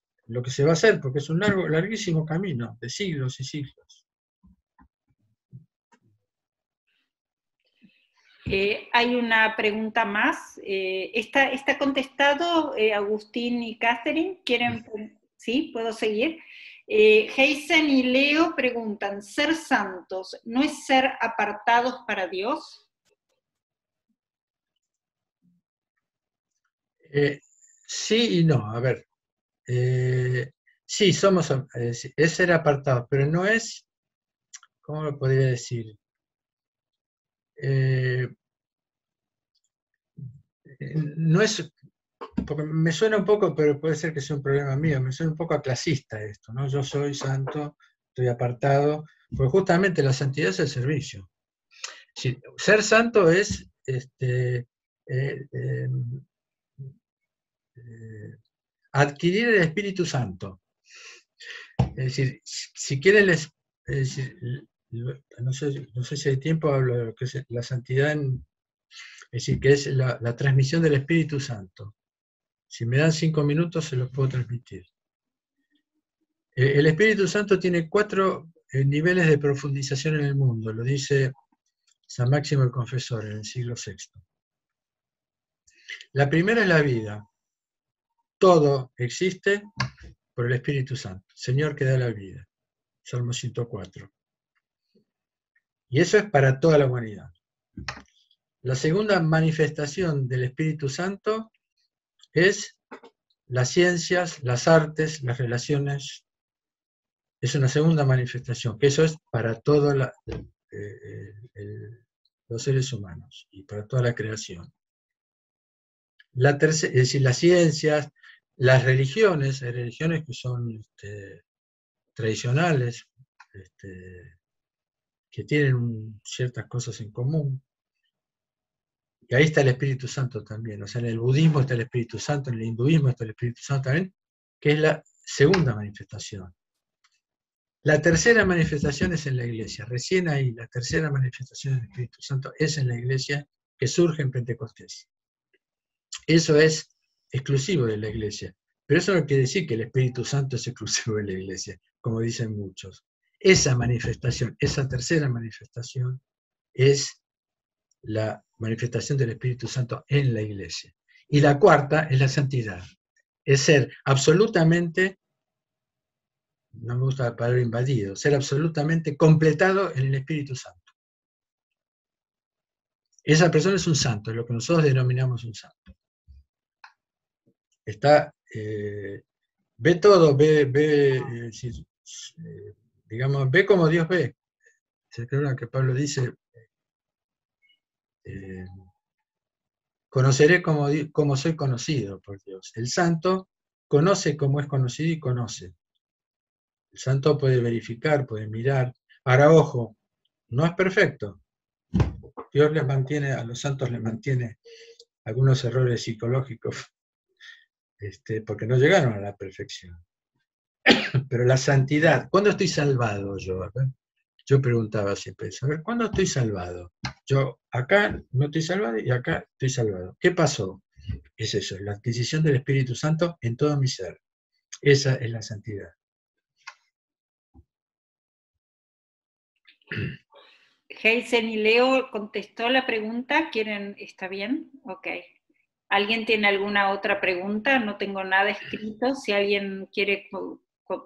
se va a hacer, porque es un larguísimo camino, de siglos y siglos. Hay una pregunta más. ¿Está contestado Agustín y Catherine? ¿Quieren? ¿Sí? ¿Puedo seguir? Heisen y Leo preguntan, ¿ser santos no es ser apartados para Dios? Sí y no, a ver. Sí, es ser apartados, pero no es, ¿cómo lo podría decir? No es, porque me suena un poco, pero puede ser que sea un problema mío, me suena un poco a clasista esto, ¿no? Yo soy santo, estoy apartado, porque justamente la santidad es el servicio. Ser santo es adquirir el Espíritu Santo. Es decir, si quieren no sé si hay tiempo, hablo de lo que es la santidad, es decir, que es la transmisión del Espíritu Santo. Si me dan 5 minutos, se los puedo transmitir. El Espíritu Santo tiene 4 niveles de profundización en el mundo, lo dice San Máximo el Confesor en el siglo VI. La primera es la vida. Todo existe por el Espíritu Santo, Señor que da la vida. Salmo 104. Y eso es para toda la humanidad. La segunda manifestación del Espíritu Santo es las ciencias, las artes, las relaciones. Es una segunda manifestación, que eso es para todos los seres humanos y para toda la creación. La tercera, es decir, las ciencias, las religiones, hay religiones que son tradicionales, que tienen ciertas cosas en común. Y ahí está el Espíritu Santo también. O sea, en el budismo está el Espíritu Santo, en el hinduismo está el Espíritu Santo también, que es la segunda manifestación. La tercera manifestación es en la iglesia. Recién ahí, la tercera manifestación del Espíritu Santo es en la iglesia, que surge en Pentecostés. Eso es exclusivo de la iglesia. Pero eso no quiere decir que el Espíritu Santo es exclusivo de la iglesia, como dicen muchos. Esa manifestación, esa tercera manifestación, es la manifestación del Espíritu Santo en la iglesia. Y la cuarta es la santidad. Es ser absolutamente, no me gusta la palabra invadido, ser absolutamente completado en el Espíritu Santo. Esa persona es un santo, es lo que nosotros denominamos un santo. Está, ve todo, digamos, ve como Dios ve. Se cree que Pablo dice, conoceré como soy conocido por Dios. El santo conoce como es conocido y conoce. El santo puede verificar, puede mirar. Ahora, ojo, no es perfecto. Dios les mantiene, a los santos les mantiene algunos errores psicológicos, porque no llegaron a la perfección. Pero la santidad, ¿cuándo estoy salvado yo? Yo preguntaba siempre eso, a ver, ¿cuándo estoy salvado? Yo acá no estoy salvado y acá estoy salvado. ¿Qué pasó? Es eso, la adquisición del Espíritu Santo en todo mi ser. Esa es la santidad. Heisen y Leo contestó la pregunta. ¿Quieren? ¿Está bien? Ok. ¿Alguien tiene alguna otra pregunta? No tengo nada escrito. Si alguien quiere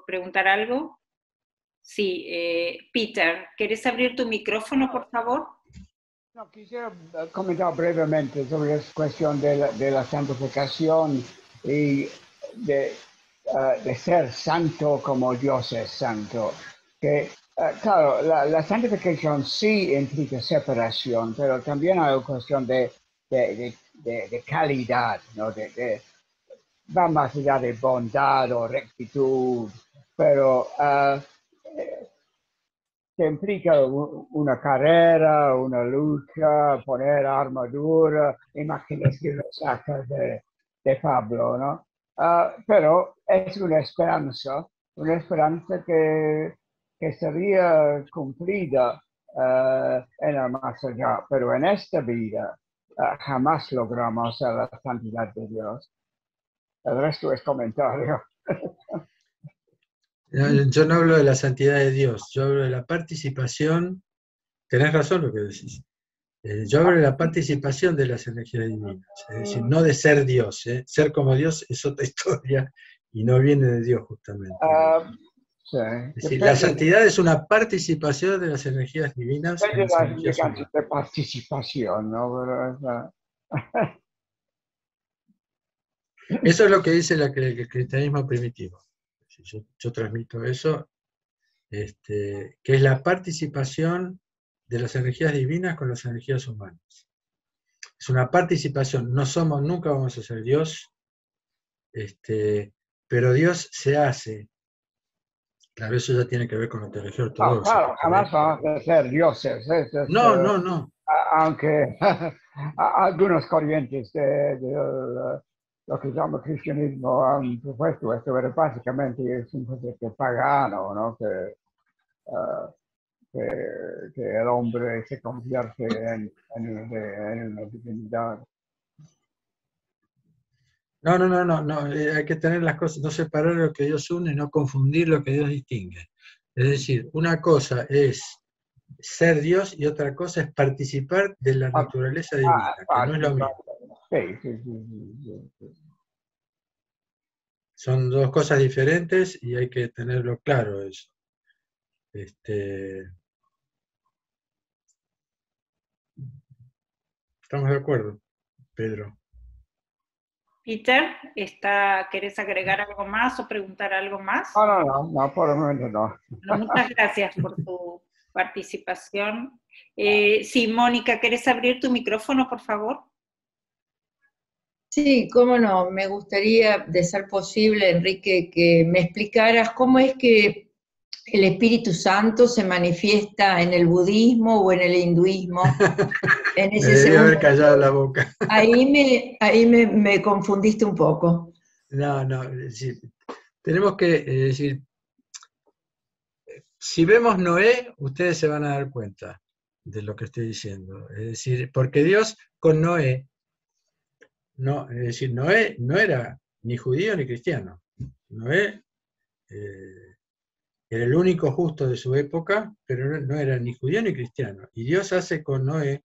preguntar algo. Sí, Peter, ¿quieres abrir tu micrófono, por favor? No, quisiera comentar brevemente sobre esta cuestión de la santificación y de ser santo como Dios es santo. Que, claro, la santificación sí implica separación, pero también hay una cuestión de calidad, ¿no? Va más allá de bondad o rectitud, pero que implica una carrera, una lucha, poner armadura, imagínate que lo sacas de Pablo, ¿no? Pero es una esperanza que sería cumplida en el más allá, pero en esta vida jamás logramos la santidad de Dios. El resto es comentario. Yo no hablo de la santidad de Dios, yo hablo de la participación, tenés razón lo que decís, yo hablo de la participación de las energías divinas, es decir, no de ser Dios, ser como Dios es otra historia y no viene de Dios justamente. Sí. Es decir, la santidad es una participación de las energías divinas. De participación, ¿no? Eso es lo que dice el cristianismo primitivo. Yo transmito eso, que es la participación de las energías divinas con las energías humanas. Es una participación, nunca vamos a ser Dios, pero Dios se hace. Claro, eso ya tiene que ver con la teología ortodoxa. Claro, jamás vamos a ser dioses. No. Aunque algunos corrientes de lo que llama cristianismo han propuesto esto, pero básicamente es un concepto pagano, ¿no? Que el hombre se convierte en una divinidad. No, hay que tener las cosas, no separar lo que Dios une, no confundir lo que Dios distingue. Es decir, una cosa es ser Dios y otra cosa es participar de la naturaleza divina, que no es lo mismo. Sí. Son dos cosas diferentes y hay que tenerlo claro eso. Estamos de acuerdo, Pedro. Peter, ¿querés agregar algo más o preguntar algo más? No, por el momento no. Bueno, muchas gracias por tu participación. Sí, Mónica, ¿querés abrir tu micrófono, por favor? Sí, cómo no. Me gustaría, de ser posible, Enrique, que me explicaras cómo es que el Espíritu Santo se manifiesta en el budismo o en el hinduismo. En ese Me debería haber segundo callado la boca. Ahí me confundiste un poco. No, es decir, tenemos que decir, si vemos Noé, ustedes se van a dar cuenta de lo que estoy diciendo. Es decir, porque Dios con Noé, no, es decir, Noé no era ni judío ni cristiano. Noé era el único justo de su época, pero no era ni judío ni cristiano. Y Dios hace con Noé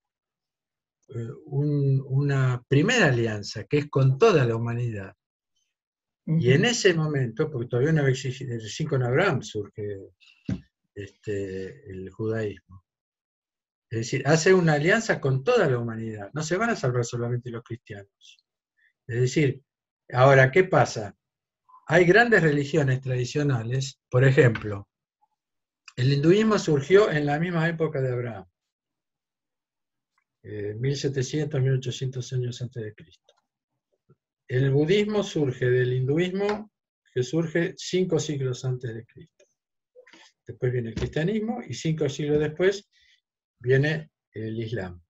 una primera alianza, que es con toda la humanidad. Y en ese momento, porque todavía no existe, recién con Abraham surge el judaísmo. Es decir, hace una alianza con toda la humanidad. No se van a salvar solamente los cristianos. Es decir, ahora, ¿qué pasa? Hay grandes religiones tradicionales, por ejemplo, el hinduismo surgió en la misma época de Abraham, 1700, 1800 años antes de Cristo. El budismo surge del hinduismo, que surge 5 siglos antes de Cristo. Después viene el cristianismo y 5 siglos después viene el Islam.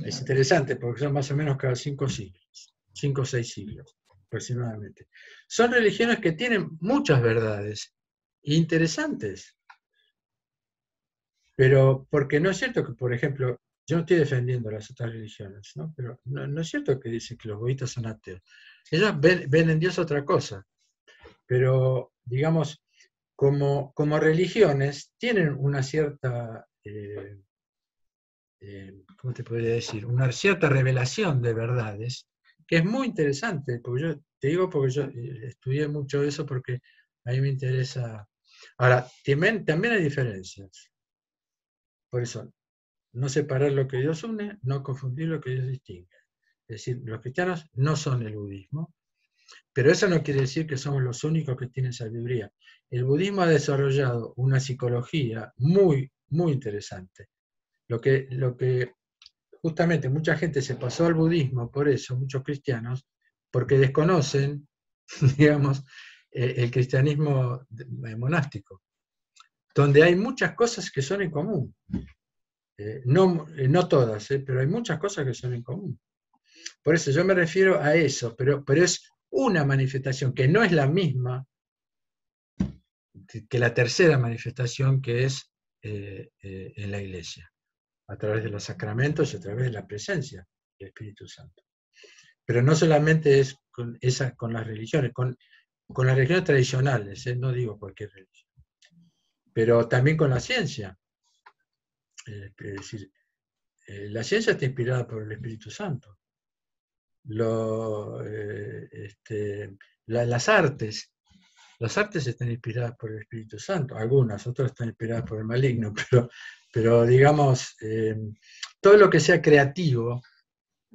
Es interesante porque son más o menos cada 5 siglos, 5 o 6 siglos aproximadamente. Son religiones que tienen muchas verdades interesantes, pero porque no es cierto que, por ejemplo, yo no estoy defendiendo las otras religiones, ¿no? Pero no es cierto que dicen que los budistas son ateos. Ellos ven en Dios otra cosa, pero digamos, como religiones tienen una cierta, ¿cómo te podría decir? Una cierta revelación de verdades, que es muy interesante, porque yo te digo porque yo estudié mucho eso porque a mí me interesa. Ahora, también hay diferencias. Por eso, no separar lo que Dios une, no confundir lo que Dios distingue. Es decir, los cristianos no son el budismo, pero eso no quiere decir que somos los únicos que tienen sabiduría. El budismo ha desarrollado una psicología muy, muy interesante. Lo que justamente mucha gente se pasó al budismo, por eso, muchos cristianos, porque desconocen, digamos, el cristianismo monástico, donde hay muchas cosas que son en común. No todas, pero hay muchas cosas que son en común. Por eso yo me refiero a eso, pero es una manifestación que no es la misma que la tercera manifestación que es en la iglesia, a través de los sacramentos y a través de la presencia del Espíritu Santo. Pero no solamente es con las religiones, con las religiones tradicionales, no digo cualquier religión, pero también con la ciencia. Es decir, la ciencia está inspirada por el Espíritu Santo. Las artes están inspiradas por el Espíritu Santo. Algunas, otras están inspiradas por el maligno, pero digamos, todo lo que sea creativo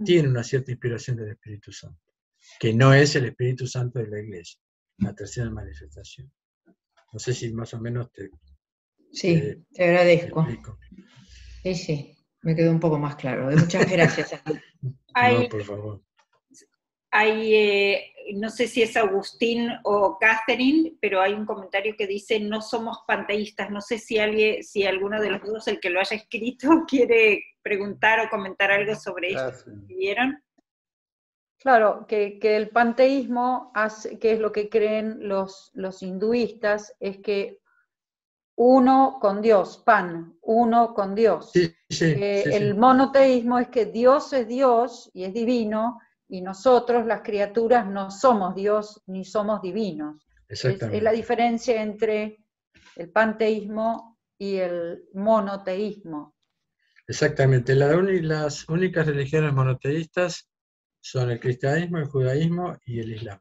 tiene una cierta inspiración del Espíritu Santo, que no es el Espíritu Santo de la Iglesia, la tercera manifestación. No sé si más o menos Sí, te agradezco. Sí, me quedó un poco más claro. Muchas gracias. No, por favor. No sé si es Agustín o Catherine, pero hay un comentario que dice: no somos panteístas. No sé si alguno de los dos, el que lo haya escrito, quiere preguntar o comentar algo sobre esto. ¿Vieron? Claro, que el panteísmo, que es lo que creen los hinduistas, es que uno con Dios, uno con Dios. Sí, el monoteísmo es que Dios es Dios y es divino, y nosotros, las criaturas, no somos Dios ni somos divinos. Es la diferencia entre el panteísmo y el monoteísmo. Exactamente. Las únicas religiones monoteístas son el cristianismo, el judaísmo y el islam.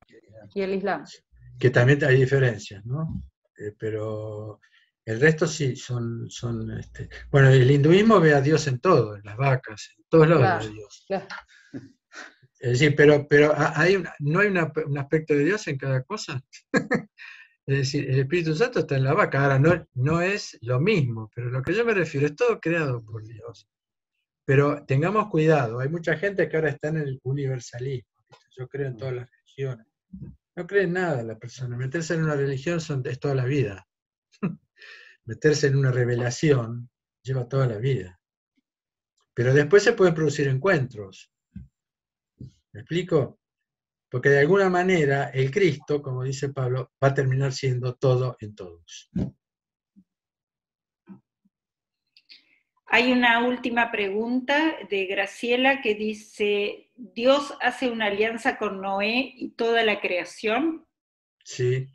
Y el islam. que también hay diferencias, ¿no? Pero el resto sí, bueno, el hinduismo ve a Dios en todo, en las vacas, en todos lados de Dios. Claro. Es decir, pero ¿no hay un aspecto de Dios en cada cosa? Es decir, el Espíritu Santo está en la vaca. Ahora, no es lo mismo, pero lo que yo me refiero es todo creado por Dios. Pero tengamos cuidado, hay mucha gente que ahora está en el universalismo. Yo creo en todas las religiones. No cree en nada la persona. Meterse en una religión es toda la vida. Meterse en una revelación lleva toda la vida. Pero después se pueden producir encuentros. ¿Me explico? Porque de alguna manera el Cristo, como dice Pablo, va a terminar siendo todo en todos. Hay una última pregunta de Graciela que dice, ¿Dios hace una alianza con Noé y toda la creación? Sí.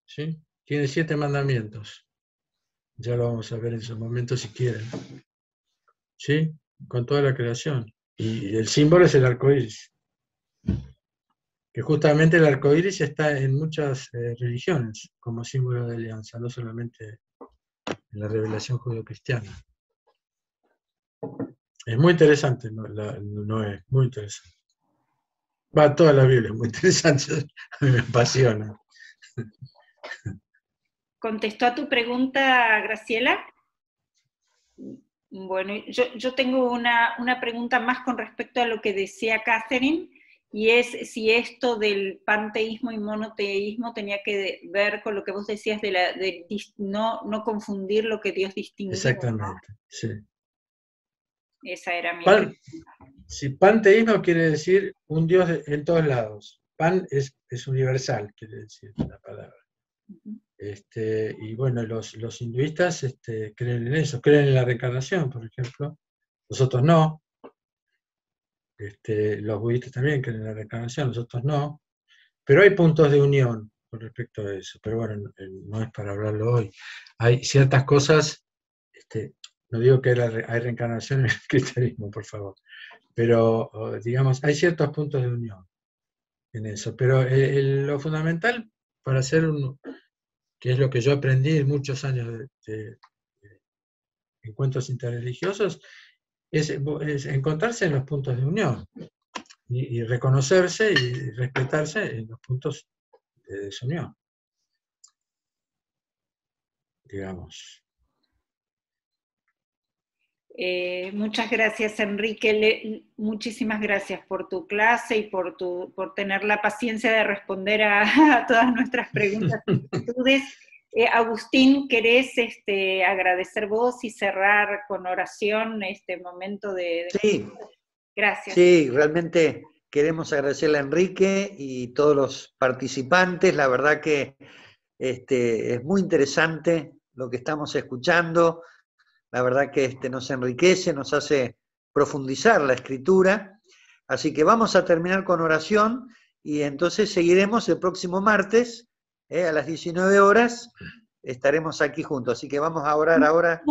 Sí. Tiene 7 mandamientos. Ya lo vamos a ver en su momento si quieren. Sí, con toda la creación. Y el símbolo es el arco iris. Que justamente el arco iris está en muchas religiones como símbolo de alianza, no solamente en la revelación judeocristiana. Es muy interesante, no es muy interesante. Toda la Biblia es muy interesante, a mí me apasiona. ¿Contestó a tu pregunta, Graciela? Bueno, yo tengo una pregunta más con respecto a lo que decía Catherine, y es si esto del panteísmo y monoteísmo tenía que ver con lo que vos decías de no confundir lo que Dios distinguió. Exactamente, ¿no? Sí. Esa era mi pregunta. Si panteísmo quiere decir un Dios en todos lados. Pan es universal, quiere decir la palabra. Y bueno, los hinduistas creen en eso, creen en la reencarnación, por ejemplo. Nosotros no. Los budistas también creen en la reencarnación, nosotros no. Pero hay puntos de unión con respecto a eso. Pero bueno, no es para hablarlo hoy. Hay ciertas cosas, no digo que hay reencarnación en el cristianismo, por favor. Pero, digamos, hay ciertos puntos de unión en eso. Pero lo fundamental para hacer que es lo que yo aprendí en muchos años de encuentros interreligiosos, es encontrarse en los puntos de unión y reconocerse y respetarse en los puntos de desunión, digamos. Muchas gracias, Enrique. Muchísimas gracias por tu clase y por tener la paciencia de responder a todas nuestras preguntas y inquietudes. Agustín, ¿querés agradecer vos y cerrar con oración este momento de... Sí. Gracias. Sí, realmente queremos agradecerle a Enrique y todos los participantes. La verdad que es muy interesante lo que estamos escuchando. La verdad que nos enriquece, nos hace profundizar la escritura. Así que vamos a terminar con oración y entonces seguiremos el próximo martes a las 19 horas. Estaremos aquí juntos. Así que vamos a orar ahora.